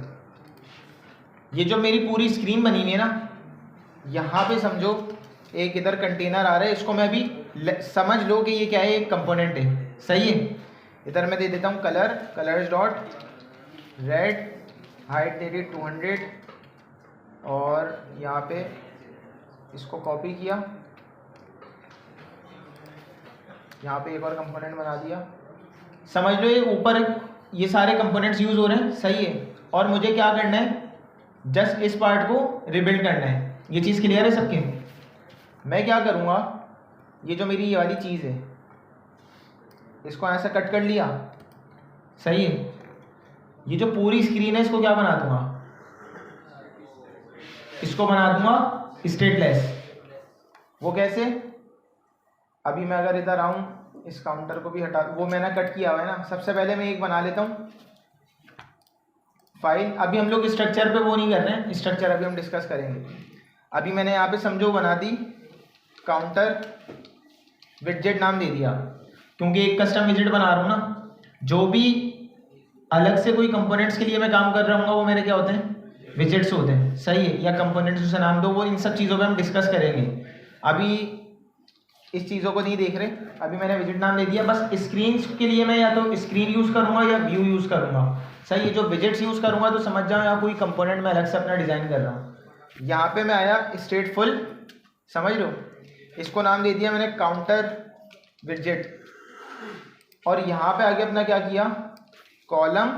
ये जो मेरी पूरी स्क्रीन बनी हुई है ना, यहाँ पे समझो एक इधर कंटेनर आ रहा है, इसको मैं अभी समझ लो कि ये क्या है, एक कंपोनेंट है। सही है। इधर मैं दे देता हूँ कलर्स डॉट रेड, हाइट दे दी 200, और यहाँ पे इसको कॉपी किया, यहाँ पे एक और कंपोनेंट बना दिया। समझ लो ये ऊपर ये सारे कंपोनेंट्स यूज हो रहे हैं। सही है। और मुझे क्या करना है, जस्ट इस पार्ट को रिबिल्ड करना है। ये चीज़ क्लियर है सबके? मैं क्या करूँगा, ये जो मेरी ये वाली चीज़ है इसको ऐसा कट कर लिया। सही है। ये जो पूरी स्क्रीन है इसको क्या बना दूंगा, इसको बना दूंगा स्टेटलेस। वो कैसे? अभी मैं अगर इधर आऊँ, इस काउंटर को भी हटा, वो मैंने कट किया हुआ है ना। सबसे पहले मैं एक बना लेता हूँ फाइल। अभी हम लोग स्ट्रक्चर पे वो नहीं कर रहे हैं, स्ट्रक्चर अभी हम डिस्कस करेंगे। अभी मैंने यहाँ पे समझो बना दी काउंटर विडजेट नाम दे दिया, क्योंकि एक कस्टम विजेट बना रहा हूँ ना। जो भी अलग से कोई कंपोनेंट्स के लिए मैं काम कर रहा हूँ वो मेरे क्या होते हैं, विजेट्स होते हैं। सही है। या कंपोनेंट्स उसे नाम दो, वो इन सब चीज़ों पे हम डिस्कस करेंगे। अभी इस चीज़ों को नहीं देख रहे, अभी मैंने विजिट नाम दे दिया। बस स्क्रीन के लिए मैं या तो स्क्रीन यूज़ करूँगा या व्यू यूज़ करूँगा। सही है। जो विजिट्स यूज़ करूँगा तो समझ जाओ या कोई कंपोनेंट में अलग से अपना डिज़ाइन कर रहा हूँ। यहाँ पे मैं आया स्टेट फुल, समझ लो, इसको नाम दे दिया मैंने काउंटर विजेट, और यहाँ पे आगे अपना क्या किया, कॉलम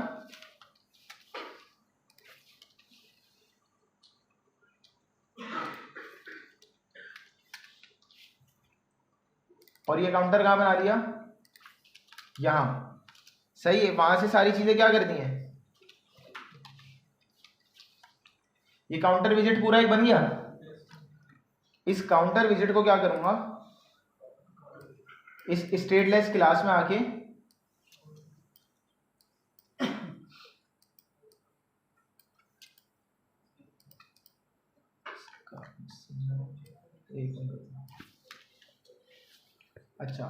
और ये काउंटर कहाँ बना दिया, यहाँ। सही है। वहां से सारी चीजें क्या कर दी हैं, ये काउंटर विजिट पूरा एक बन गया। इस काउंटर विजिट को क्या करूंगा, इस स्टेटलेस क्लास में आके अच्छा,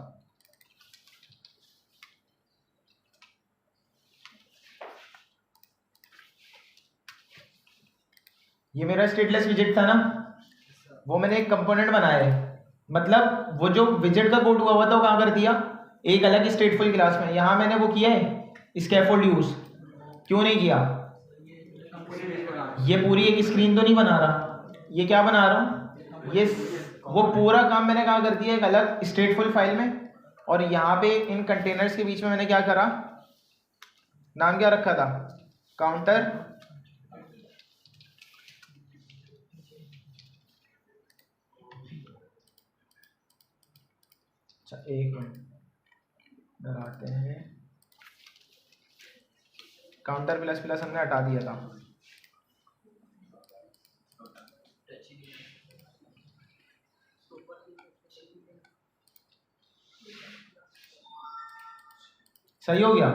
ये मेरा स्टेटलेस विजेट था ना, वो मैंने एक कंपोनेंट बनाया है, मतलब वो जो विजेट का कोड हुआ था वो कहाँ कर दिया, एक अलग स्टेटफुल क्लास में। यहाँ मैंने वो किया है स्कैफोल्ड यूज, क्यों नहीं किया? ये पूरी एक स्क्रीन तो नहीं बना रहा, ये क्या बना रहा हूँ, ये वो पूरा काम मैंने कहाँ कर दिया, एक अलग स्टेटफुल फाइल में। और यहाँ पे इन कंटेनर्स के बीच में मैंने क्या करा, नाम क्या रखा था, काउंटर अच्छा एक मिनट डराते हैं, काउंटर प्लस प्लस हमने हटा दिया था। सही हो गया।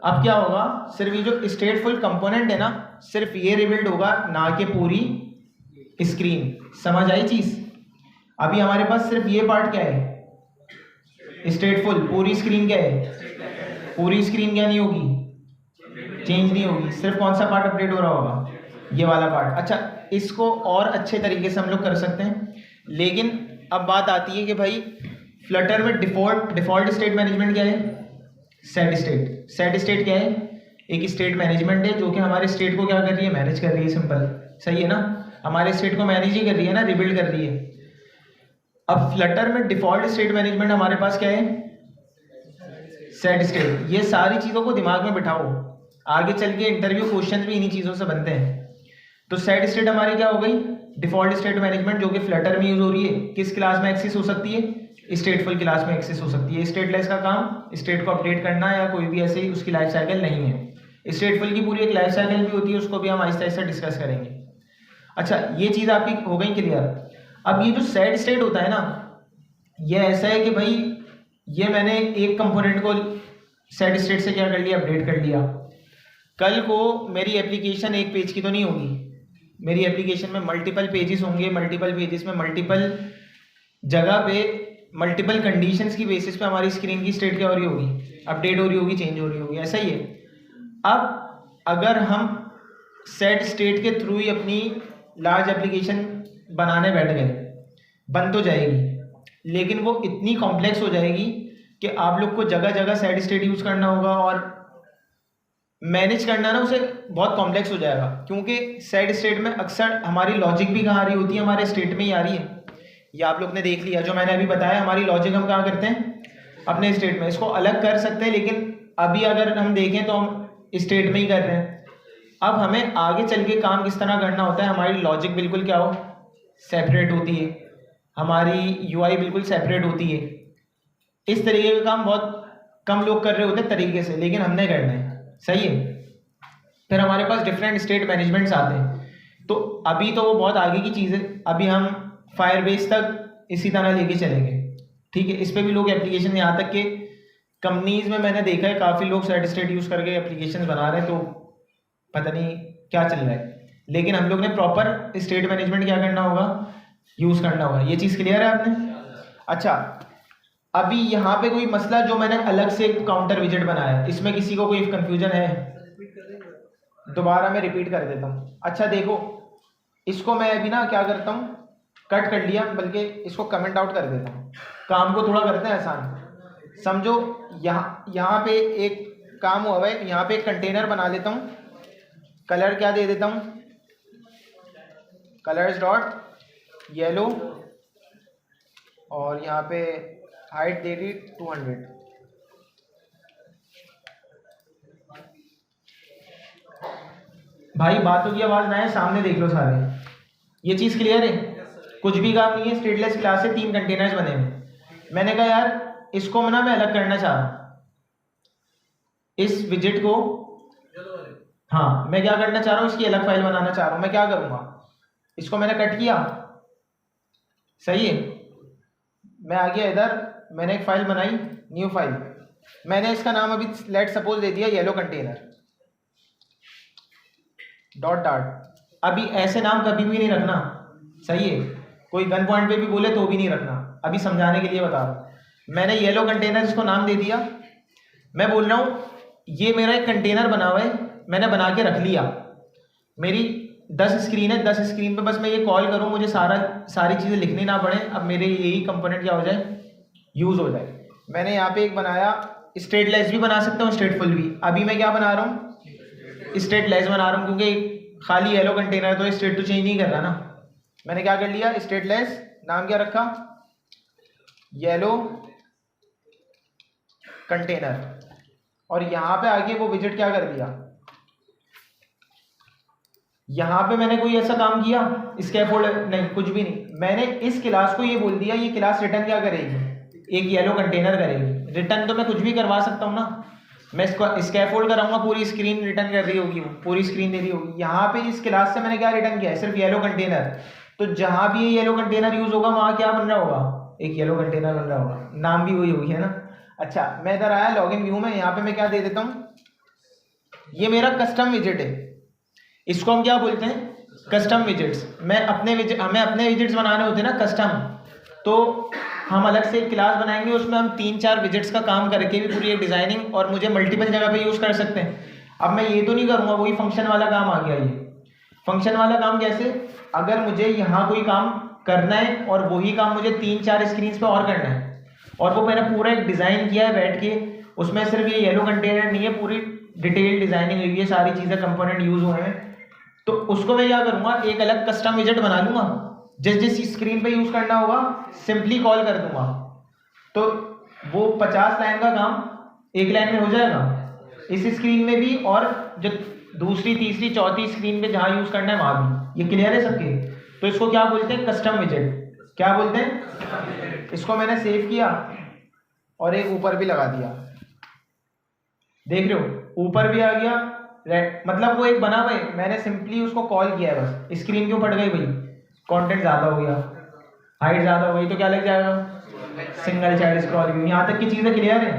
अब क्या होगा, सिर्फ ये जो स्टेटफुल कंपोनेंट है ना, सिर्फ ये रिबिल्ड होगा, ना कि पूरी स्क्रीन। समझ आई चीज? अभी हमारे पास सिर्फ ये पार्ट क्या है, स्टेटफुल। पूरी स्क्रीन क्या है, पूरी स्क्रीन क्या नहीं होगी, चेंज नहीं होगी, सिर्फ कौन सा पार्ट अपडेट हो रहा होगा, ये वाला पार्ट। अच्छा, इसको और अच्छे तरीके से हम लोग कर सकते हैं, लेकिन अब बात आती है कि भाई फ्लटर में डिफॉल्ट स्टेट मैनेजमेंट क्या है, सेट स्टेट। सेट स्टेट क्या है, एक स्टेट मैनेजमेंट है जो कि हमारे स्टेट को क्या कर रही है, मैनेज कर रही है। सिंपल, सही है ना, हमारे स्टेट को मैनेज ही कर रही है ना, रिबिल्ड कर रही है। अब फ्लटर में डिफॉल्ट स्टेट मैनेजमेंट हमारे पास क्या है, सेट स्टेट। ये सारी चीज़ों को दिमाग में बिठाओ, आगे चल के इंटरव्यू क्वेश्चन भी इन्हीं चीज़ों से बनते हैं। तो सेट स्टेट हमारी क्या हो गई, डिफॉल्ट स्टेट मैनेजमेंट, जो कि फ्लटर में यूज हो रही है। किस क्लास में एक्सेस हो सकती है, स्टेटफुल क्लास में एक्सेस हो सकती है। स्टेटलेस का काम स्टेट को अपडेट करना या कोई भी ऐसे ही उसकी लाइफ साइकिल नहीं है। स्टेटफुल की पूरी एक लाइफ साइकिल भी होती है, उसको भी हम आहिस्ता आहिस्ता डिस्कस करेंगे। अच्छा, ये चीज़ आपकी हो गई क्लियर। अब ये जो सेट स्टेट होता है ना, ये ऐसा है कि भाई ये मैंने एक कंपोनेंट को सेट स्टेट से क्या कर लिया, अपडेट कर लिया। कल को मेरी एप्लीकेशन एक पेज की तो नहीं होगी, मेरी एप्लीकेशन में मल्टीपल पेजेस होंगे। मल्टीपल पेजेस में मल्टीपल जगह पे मल्टीपल कंडीशंस की बेसिस पे हमारी स्क्रीन की स्टेट क्या हो रही होगी, अपडेट हो रही होगी, चेंज हो रही होगी। ऐसा ही है। अब अगर हम सेट स्टेट के थ्रू ही अपनी लार्ज एप्लीकेशन बनाने बैठ गए, बन तो जाएगी, लेकिन वो इतनी कॉम्प्लेक्स हो जाएगी कि आप लोग को जगह जगह सेट स्टेट यूज करना होगा, और मैनेज करना ना उसे बहुत कॉम्प्लेक्स हो जाएगा। क्योंकि सेट स्टेट में अक्सर हमारी लॉजिक भी कहाँ आ रही होती है, हमारे स्टेट में ही आ रही है। ये आप लोग ने देख लिया, जो मैंने अभी बताया, हमारी लॉजिक हम कहाँ करते हैं, अपने स्टेट में। इसको अलग कर सकते हैं, लेकिन अभी अगर हम देखें तो हम स्टेट में ही कर रहे हैं। अब हमें आगे चल के काम किस तरह करना होता है, हमारी लॉजिक बिल्कुल क्या हो, सेपरेट होती है, हमारी यूआई बिल्कुल सेपरेट होती है। इस तरीके का काम बहुत कम लोग कर रहे होते हैं तरीके से, लेकिन हमने करना है। सही है। फिर हमारे पास डिफरेंट स्टेट मैनेजमेंट्स आते हैं, तो अभी तो वो बहुत आगे की चीज़ है, अभी हम फायरबेस तक इसी तरह लेके चलेंगे। ठीक है, इस पे भी लोग एप्लीकेशन, यहाँ तक कि कंपनीज में मैंने देखा है काफ़ी लोग सेट स्टेट यूज़ करके एप्लीकेशन बना रहे हैं, तो पता नहीं क्या चल रहा है। लेकिन हम लोग ने प्रॉपर स्टेट मैनेजमेंट क्या करना होगा, यूज़ करना होगा। ये चीज़ क्लियर है आपने? अच्छा, अभी यहाँ पे कोई मसला, जो मैंने अलग से काउंटर विजेट बनाया है, इसमें किसी को कोई कंफ्यूजन है? दोबारा मैं रिपीट कर देता हूँ। अच्छा देखो, इसको मैं अभी ना क्या करता हूँ, कट कर लिया, बल्कि इसको कमेंट आउट कर देता हूँ, काम को थोड़ा करते हैं आसान। समझो, यहाँ पे एक काम हुआ है, यहाँ पे एक कंटेनर बना लेता हूँ, कलर क्या दे देता हूँ, कलर्स डॉट येलो, और यहाँ पे हाइट दे दी 200। भाई बातों की आवाज ना है, सामने देख लो सारे। ये चीज क्लियर है? कुछ भी काम नहीं है, स्टेटलेस क्लास से 3 कंटेनर्स बने हैं। मैंने कहा यार इसको ना मैं अलग करना चाह रहा हूं, इस विजेट को, हाँ मैं क्या करना चाह रहा हूँ, इसकी अलग फाइल बनाना चाह रहा हूँ। मैं क्या करूंगा, इसको मैंने कट किया, सही है। मैं आ गया इधर, मैंने एक फाइल बनाई, न्यू फाइल, मैंने इसका नाम अभी लेट सपोज दे दिया येलो कंटेनर डॉट डॉट। अभी ऐसे नाम कभी भी नहीं रखना, सही है। कोई गन पॉइंट पे भी बोले तो भी नहीं रखना, अभी समझाने के लिए बता रहा हूँ। मैंने येलो कंटेनर इसको नाम दे दिया। मैं बोल रहा हूँ ये मेरा एक कंटेनर बना हुआ है, मैंने बना के रख लिया। मेरी 10 स्क्रीन है, 10 स्क्रीन पे बस मैं ये कॉल करूँ, मुझे सारी चीज़ें लिखनी ना पड़े, अब मेरे यही कंपोनेंट क्या हो जाए, यूज़ हो जाए। मैंने यहाँ पे एक बनाया, स्टेटलेस भी बना सकता हूँ, स्टेटफुल भी। अभी मैं क्या बना रहा हूँ, स्टेटलेस बना रहा हूँ, क्योंकि खाली येलो कंटेनर है तो स्टेट तो चेंज नहीं कर रहा ना। मैंने क्या कर लिया, स्टेटलेस, नाम क्या रखा, येलो कंटेनर। और यहाँ पे आगे वो विजिट क्या कर दिया, यहाँ पे मैंने कोई ऐसा काम किया स्कैफोल्ड नहीं, कुछ भी नहीं। मैंने इस क्लास को ये बोल दिया ये क्लास रिटर्न क्या करेगी, एक येलो कंटेनर करेगी। रिटर्न तो मैं कुछ भी करवा सकता हूँ ना, मैं इसको स्कैफोल्ड कराऊंगा, पूरी स्क्रीन रिटर्न कर रही होगी, वो पूरी स्क्रीन दे रही होगी। यहाँ पे इस क्लास से मैंने क्या रिटर्न किया है, सिर्फ येलो कंटेनर। तो जहां भी ये येलो कंटेनर यूज होगा वहां क्या बन रहा होगा, एक येलो कंटेनर बन रहा होगा, नाम भी वही होगी, है ना। अच्छा, मैं इधर आया लॉगिन व्यू में, यहाँ पे मैं क्या दे देता हूँ, ये मेरा कस्टम विजिट है, इसको हम क्या बोलते हैं, कस्टम विजिट्स। हमें अपने विजिट्स बनाने होते हैं ना कस्टम, तो हम अलग से एक क्लास बनाएंगे, उसमें हम 3-4 विजिट्स का काम करके भी पूरी एक डिजाइनिंग और मुझे मल्टीपल जगह पे यूज कर सकते हैं। अब मैं ये तो नहीं करूंगा, वही फंक्शन वाला काम आ गया। ये फंक्शन वाला काम कैसे, अगर मुझे यहाँ कोई काम करना है और वही काम मुझे 3-4 स्क्रीन पे और करना है, और वो मैंने पूरा एक डिजाइन किया है बैठ के, उसमें सिर्फ ये येलो कंटेनर नहीं है, पूरी डिटेल डिजाइनिंग हुई है, सारी चीजें कंपोनेंट यूज हुए हैं, तो उसको मैं क्या करूंगा, एक अलग कस्टम विजिट बना लूंगा, जिस स्क्रीन पे यूज करना होगा सिंपली कॉल कर दूंगा, तो वो 50 लाइन का काम एक लाइन में हो जाएगा इस स्क्रीन में भी, और जो दूसरी, तीसरी, चौथी स्क्रीन पे जहां यूज करना है वहां भी। ये क्लियर है सबके। तो इसको क्या बोलते हैं, कस्टम विजिट। क्या बोलते हैं, इसको मैंने सेव किया और एक ऊपर भी लगा दिया, देख रहे हो ऊपर भी आ गया, मतलब वो एक बना हुआ है, मैंने सिंपली उसको कॉल किया है, बस स्क्रीन क्यों फट गई भाई, कंटेंट ज्यादा हो गया, हाइट ज्यादा हो गई, तो क्या लग जाएगा, सिंगल चाइल्ड स्क्रॉल व्यू। यहाँ तक की चीजें क्लियर है,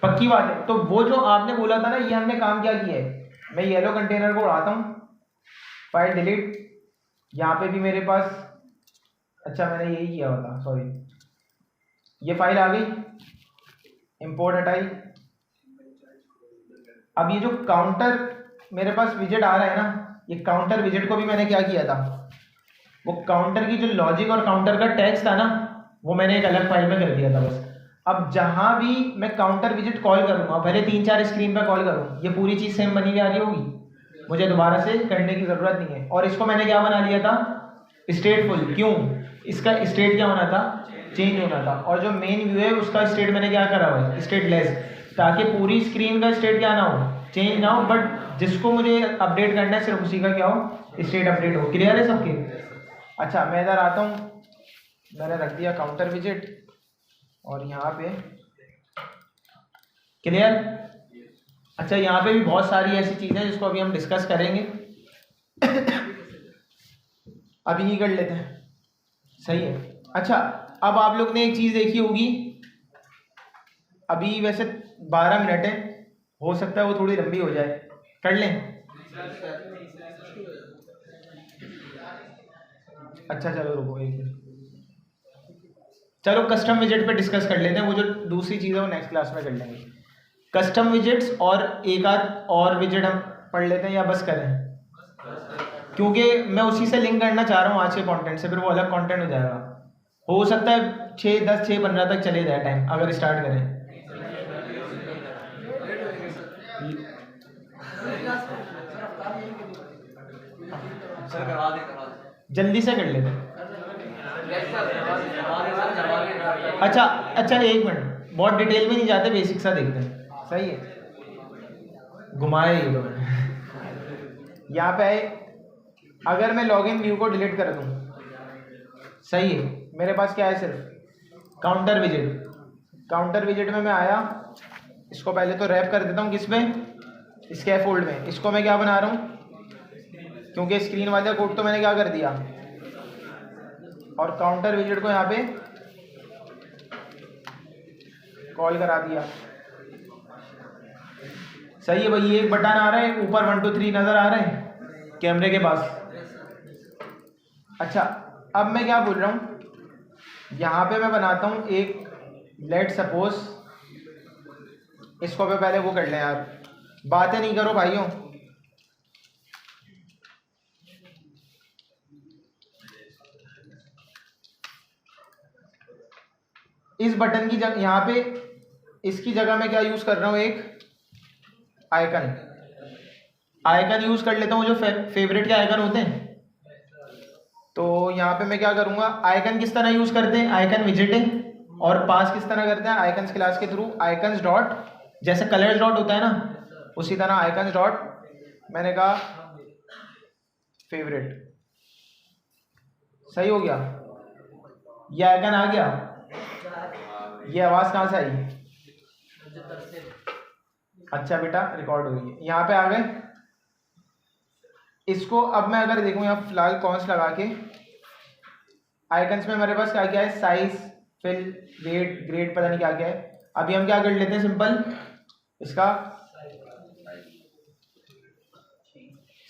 पक्की बात है। तो वो जो आपने बोला था ना, ये हमने काम क्या किया है, मैं येलो कंटेनर को उड़ाता हूँ, फाइल डिलीट, यहाँ पे भी मेरे पास, अच्छा मैंने यही किया हुआ था, सॉरी, ये फाइल आ गई, इंपोर्ट हटाई। अब ये जो काउंटर मेरे पास विजिट आ रहा है ना, ये काउंटर विजिट को भी मैंने क्या किया था, वो काउंटर की जो लॉजिक और काउंटर का टेक्स्ट था ना, वो मैंने एक अलग फाइल में कर दिया था बस। अब जहां भी मैं काउंटर विजिट कॉल करूंगा, भले 3-4 स्क्रीन पे कॉल करूं, ये पूरी चीज सेम बनी हुई आ रही होगी, मुझे दोबारा से करने की जरूरत नहीं है। और इसको मैंने क्या बना लिया था, स्टेटफुल। क्यों, इसका स्टेट क्या होना था, चेंज होना था। और जो मेन व्यू है उसका स्टेट मैंने क्या करा हुआ है, स्टेटलेस, ताकि पूरी स्क्रीन का स्टेट क्या ना हो, चेंज ना हो, बट जिसको मुझे अपडेट करना है सिर्फ उसी का क्या हो, स्टेट अपडेट हो। क्लियर है सबके। अच्छा, मैं इधर आता हूँ, मैंने रख दिया काउंटर विजिट, और यहाँ पे क्लियर। अच्छा, यहाँ पे भी बहुत सारी ऐसी चीजें हैं जिसको अभी हम डिस्कस करेंगे, अभी ही कर लेते हैं, सही है। अच्छा, अब आप लोग ने एक चीज देखी होगी, अभी वैसे 12 मिनट है, हो सकता है वो थोड़ी लंबी हो जाए, कर लें। अच्छा चलो रुको एक मिनट, चलो कस्टम विजिट पे डिस्कस कर लेते हैं, वो जो दूसरी चीज़ है वो नेक्स्ट क्लास में कर लेंगे। कस्टम विजिट्स और एक आध और विजिट हम पढ़ लेते हैं, या बस करें, क्योंकि मैं उसी से लिंक करना चाह रहा हूँ आज के कंटेंट से, फिर वो अलग कंटेंट हो जाएगा। हो सकता है 6-10, 6-15 तक चले जाए टाइम अगर स्टार्ट करें। जल्दी से कर लेते हैं। अच्छा एक मिनट, बहुत डिटेल में नहीं जाते, बेसिक सा देखते हैं, सही है। घुमाए ये तो यहाँ पे आए, अगर मैं लॉगिन व्यू को डिलीट कर दूं, सही है, मेरे पास क्या है, सिर्फ काउंटर विजिट। काउंटर विजिट में मैं आया, इसको पहले तो रैप कर देता हूँ, किस में, स्कैफोल्ड में। इसको मैं क्या बना रहा हूँ, क्योंकि स्क्रीन वाले कोड तो मैंने क्या कर दिया, और काउंटर विजिट को यहाँ पे कॉल करा दिया, सही है भाई। एक बटन आ रहा है ऊपर, 1 2 3 नजर आ रहे हैं कैमरे के पास। अच्छा, अब मैं क्या बोल रहा हूँ, यहाँ पे मैं बनाता हूँ एक लेट सपोज इसको पे पहले वो कर लें यार, बातें नहीं करो भाइयों। इस बटन की जगह यहाँ पे इसकी जगह मैं क्या यूज कर रहा हूँ, एक आइकन यूज कर लेता हूँ, जो फेवरेट के आइकन होते हैं। तो यहाँ पे मैं क्या करूँगा, आइकन किस तरह यूज करते हैं, आइकन विजिटिंग, और पास किस तरह करते हैं, आइकन्स क्लास के थ्रू, आइकन्स डॉट, जैसे कलर्स डॉट होता है ना उसी तरह आइकन्स डॉट, मैंने कहा फेवरेट। सही हो गया, ये आइकन आ गया। ये आवाज कहाँ से आई? अच्छा बेटा रिकॉर्ड हो गई है, यहाँ पे आ गए। इसको अब मैं अगर देखूँ यहाँ फिलहाल कॉन्स लगा के, आइकन्स में मेरे पास क्या क्या है, साइज, फिल, वेट, ग्रेड, पता नहीं क्या क्या है। अभी हम क्या कर लेते हैं, सिंपल इसका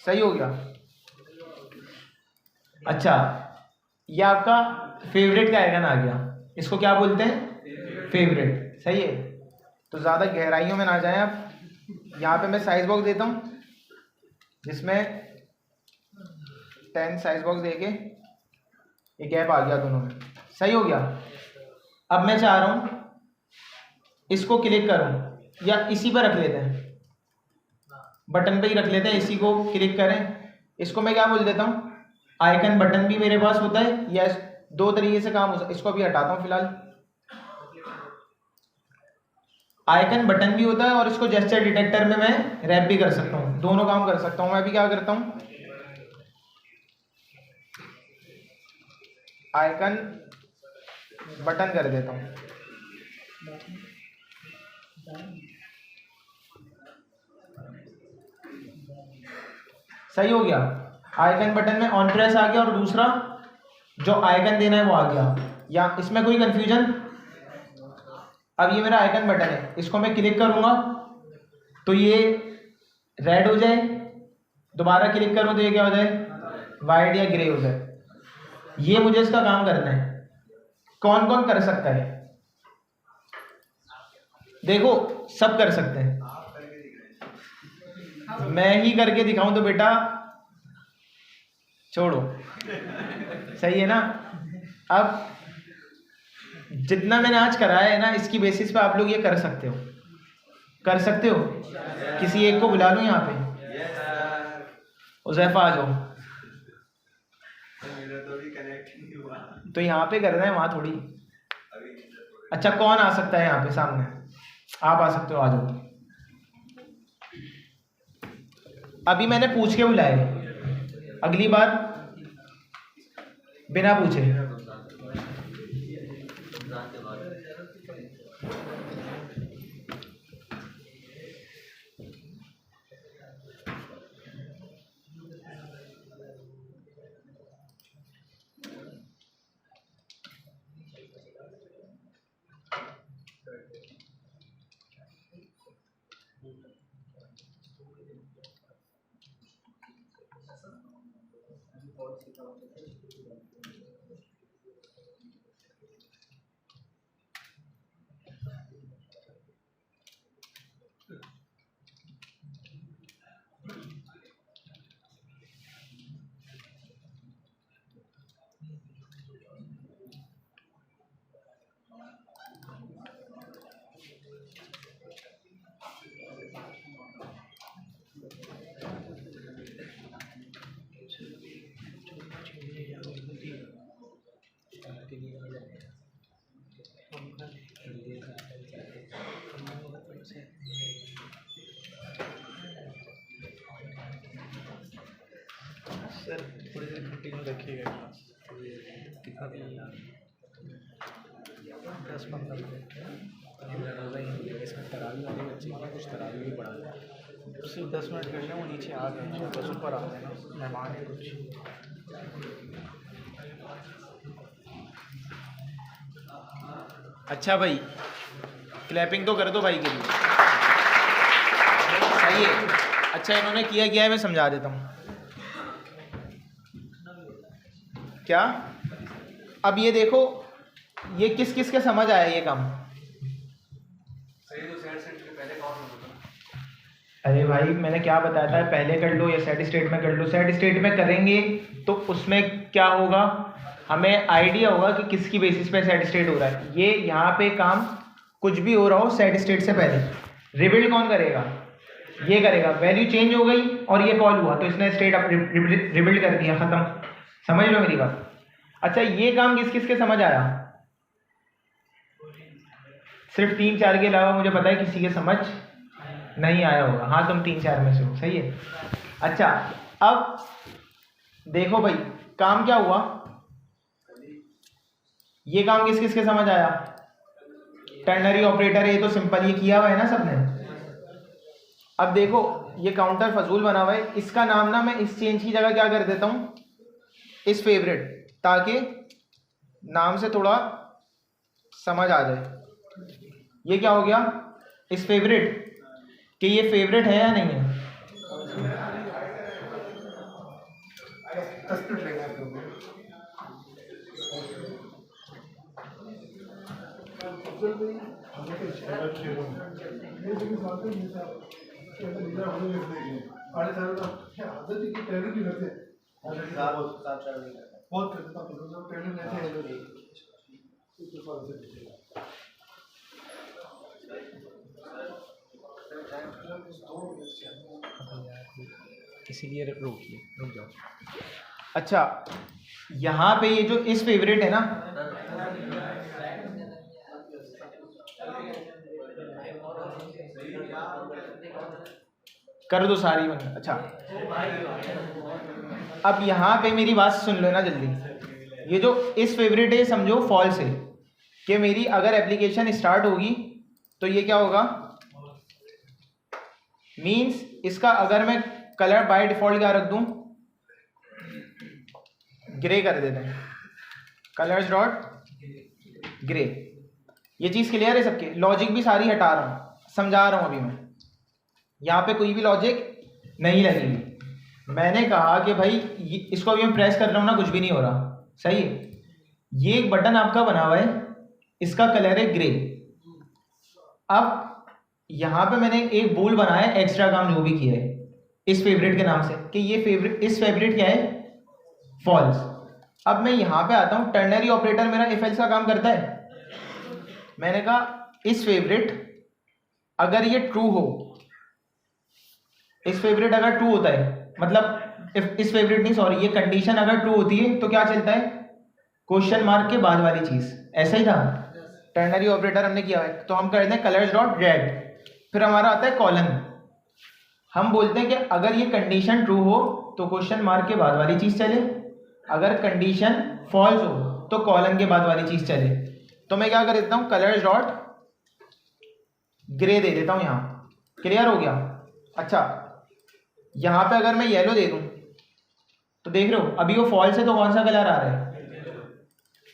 सही हो गया। अच्छा, ये आपका फेवरेट का आइकन आ गया, इसको क्या बोलते हैं, फेवरेट। सही है, तो ज़्यादा गहराइयों में ना जाएं आप। यहाँ पे मैं साइज बॉक्स देता हूँ, जिसमें 10 साइज बॉक्स देके ये गैप आ गया दोनों में। सही हो गया। अब मैं चाह रहा हूँ इसको क्लिक करूँ, या इसी पर रख लेते हैं, बटन पे ही रख लेते हैं, इसी को क्लिक करें। इसको मैं क्या बोल देता हूँ, आइकन बटन भी मेरे पास होता है, या दो तरीके से काम हो सकता है। इसको भी हटाता हूँ फिलहाल, आइकन बटन भी होता है और इसको जेस्चर डिटेक्टर में मैं रैप भी कर सकता हूँ, दोनों काम कर सकता हूँ। मैं भी क्या करता हूँ, आइकन बटन कर देता हूँ। सही हो गया, आइकन बटन में ऑन प्रेस आ गया, और दूसरा जो आइकन देना है वो आ गया। या इसमें कोई कंफ्यूजन? अब ये मेरा आइकन बटन है, इसको मैं क्लिक करूंगा तो ये रेड हो जाए, दोबारा क्लिक करूं तो ये क्या हो जाए, वाइट या ग्रे हो जाए। ये मुझे इसका काम करना है। कौन कौन कर सकता है, देखो सब कर सकते हैं। मैं ही करके दिखाऊं तो बेटा छोड़ो, सही है ना। अब जितना मैंने आज कराया है ना, इसकी बेसिस पे आप लोग ये कर सकते हो, कर सकते हो। किसी एक को बुला लूं यहाँ पे, उज़ैफा आ जाओ। तो यहाँ पे करना है, वहां थोड़ी। अच्छा, कौन आ सकता है यहाँ पे सामने? आप आ सकते हो, आ जाओ। अभी मैंने पूछ के बुलाए, अगली बार बिना पूछे। सर थोड़ी देर कंटिन्यू रखिएगा, कितना भी 10-15 मिनट इसमें तरावी वाले बच्चे हैं, कुछ तरावी भी पढ़ा है, सिर्फ 10 मिनट कर लें। वो नीचे आ गए हैं, बस ऊपर आ गए ना, मेहमान है कुछ। अच्छा भाई, क्लैपिंग तो कर दो भाई के लिए, सही है। अच्छा, इन्होंने किया है, मैं समझा देता हूँ। क्या अब ये देखो, ये किस किस के समझ आया ये काम? अरे भाई मैंने क्या बताया था, पहले कर लो या सेट स्टेट में कर लो। सेट स्टेट में करेंगे तो उसमें क्या होगा, हमें आइडिया होगा कि किसकी बेसिस पे सेट स्टेट हो रहा है। ये यहाँ पे काम कुछ भी हो रहा हो सेट स्टेट से पहले रिबिल्ड कौन करेगा, ये करेगा। वैल्यू चेंज हो गई और ये कॉल हुआ तो इसने स्टेट अप रिबिल्ड कर दिया, खत्म। समझ लो मेरी बात। अच्छा ये काम किस किस के समझ आया, सिर्फ 3-4 के अलावा मुझे पता है किसी के समझ नहीं आया होगा। हाँ तुम 3-4 में से हो, सही है। अच्छा अब देखो भाई काम क्या हुआ, ये काम किस किस के समझ आया, टर्नरी ऑपरेटर है, ये तो सिंपल ये किया हुआ है ना सबने। अब देखो ये काउंटर फजूल बना हुआ है, इसका नाम ना मैं इस चेंज की जगह क्या कर देता हूँ, इस फेवरेट, ताकि नाम से थोड़ा समझ आ जाए। ये क्या हो गया, इस फेवरेट, कि ये फेवरेट है या नहीं है। इसीलिए रुक जाओ। अच्छा यहाँ पे ये जो इस फेवरेट है ना, कर दो सारी बंद। अच्छा अब यहाँ पे मेरी बात सुन लो ना जल्दी। ये जो इस फेवरेट है समझो फॉल्स है, कि मेरी अगर एप्लीकेशन स्टार्ट होगी तो ये क्या होगा, मींस इसका अगर मैं कलर बाय डिफॉल्ट क्या रख दूं, ग्रे कर देते हैं, कलर्स डॉट ग्रे। ये चीज़ क्लियर है सबके, लॉजिक भी सारी हटा रहा हूँ, समझा रहा हूँ अभी मैं, यहाँ पे कोई भी लॉजिक नहीं लगेगी। मैंने कहा कि भाई इसको अभी मैं प्रेस कर रहा हूँ ना, कुछ भी नहीं हो रहा, सही है। ये एक बटन आपका बना हुआ है, इसका कलर है ग्रे। अब यहाँ पे मैंने एक बोल बनाया है, एक्स्ट्रा काम जो भी किया है इस फेवरेट के नाम से, कि ये फेवरेट, इस फेवरेट क्या है, फॉल्स। अब मैं यहाँ पे आता हूँ, टर्नरी ऑपरेटर मेरा इफ एल्स का काम करता है। मैंने कहा इस फेवरेट अगर ये ट्रू हो, इस फेवरेट अगर ट्रू होता है, मतलब इस फेवरेट नहीं सॉरी, ये कंडीशन अगर ट्रू होती है तो क्या चलता है, क्वेश्चन मार्क के बाद वाली चीज। ऐसा ही था, टर्नरी ऑपरेटर हमने किया है। तो हम करते हैं कलर्स डॉट रेड, फिर हमारा आता है कॉलन। हम बोलते हैं कि अगर ये कंडीशन ट्रू हो तो क्वेश्चन मार्क के बाद वाली चीज चले, अगर कंडीशन फॉल्स हो तो कॉलन के बाद वाली चीज चले। तो मैं क्या कर देता हूँ, कलर्स डॉट ग्रे दे देता हूँ यहाँ। क्लियर हो गया। अच्छा यहाँ पे अगर मैं येलो दे दूँ तो देख रहे हो अभी वो फॉल्स है तो कौन सा कलर आ रहा है,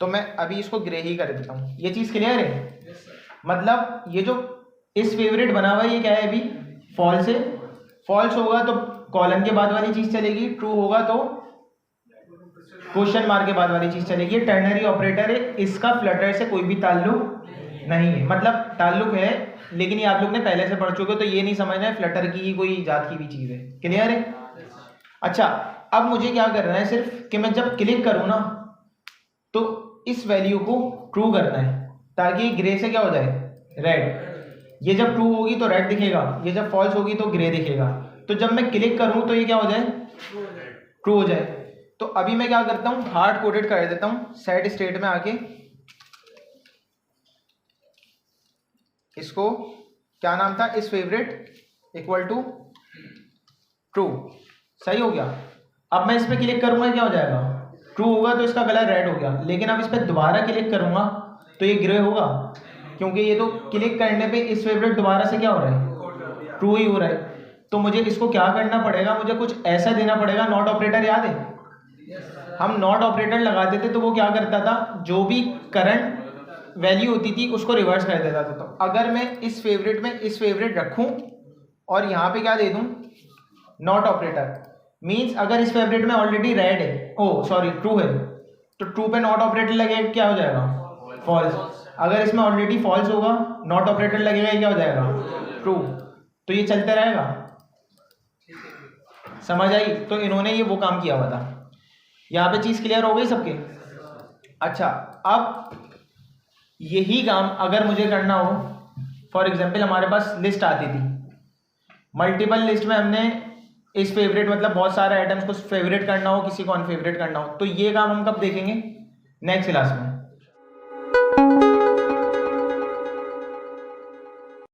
तो मैं अभी इसको ग्रे ही कर देता हूँ। ये चीज क्लियर है, मतलब ये जो इस फेवरेट बना हुआ है ये क्या है, अभी फॉल्स है। फॉल्स होगा तो कॉलन के बाद वाली चीज चलेगी, ट्रू होगा तो क्वेश्चन मार्क के बाद वाली चीज चलेगी। टर्नरी ऑपरेटर है, इसका फ्लटर से कोई भी ताल्लुक नहीं है, मतलब ताल्लुक है लेकिन ये आप लोग ने पहले से पढ़ चुके हो, तो ये नहीं समझना है फ्लटर की ही कोई जात की भी चीज है। क्लियर है। अच्छा अब मुझे क्या करना है, सिर्फ कि मैं जब क्लिक करूं ना तो इस वैल्यू को ट्रू करना है, ताकि ग्रे से क्या हो जाए, रेड। ये जब ट्रू होगी तो रेड दिखेगा, ये जब फॉल्स होगी तो ग्रे दिखेगा। तो जब मैं क्लिक करूं तो ये क्या हो जाए, ट्रू हो जाए। तो अभी मैं क्या करता हूं, हार्ड कोडेड कर देता हूं, सेट स्टेट में आके इसको क्या नाम था, इस फेवरेट इक्वल टू ट्रू। सही हो गया। अब मैं इस पर क्लिक करूंगा क्या हो जाएगा, ट्रू होगा तो इसका कलर रेड हो गया। लेकिन अब इस पर दोबारा क्लिक करूंगा तो ये ग्रे होगा, क्योंकि ये तो क्लिक करने पे इस फेवरेट दोबारा से क्या हो रहा है, ट्रू ही हो रहा है। तो मुझे इसको क्या करना पड़ेगा, मुझे कुछ ऐसा देना पड़ेगा। नॉट ऑपरेटर याद है, हम नॉट ऑपरेटर लगाते थे तो वो क्या करता था, जो भी करंट वैल्यू होती थी उसको रिवर्स कर देता था। तो अगर मैं इस फेवरेट में इस फेवरेट रखूं और यहाँ पे क्या दे दूं, नॉट ऑपरेटर, मींस अगर इस फेवरेट में ऑलरेडी रेड है, ओ सॉरी ट्रू है, तो ट्रू पे नॉट ऑपरेटर लगे क्या हो जाएगा, फॉल्स। अगर इसमें ऑलरेडी फॉल्स होगा, नॉट ऑपरेटर लगेगा, ये क्या हो जाएगा, ट्रू। तो ये चलते रहेगा। समझ आई? तो इन्होंने ये वो काम किया हुआ था। यहाँ पे चीज क्लियर हो गई सबके? अच्छा, अब यही काम अगर मुझे करना हो, फॉर एग्जाम्पल हमारे पास लिस्ट आती थी, मल्टीपल लिस्ट में हमने इस फेवरेट मतलब बहुत सारे आइटम्स को फेवरेट करना हो, किसी को अनफेवरेट करना हो, तो ये काम हम कब देखेंगे? नेक्स्ट क्लास में।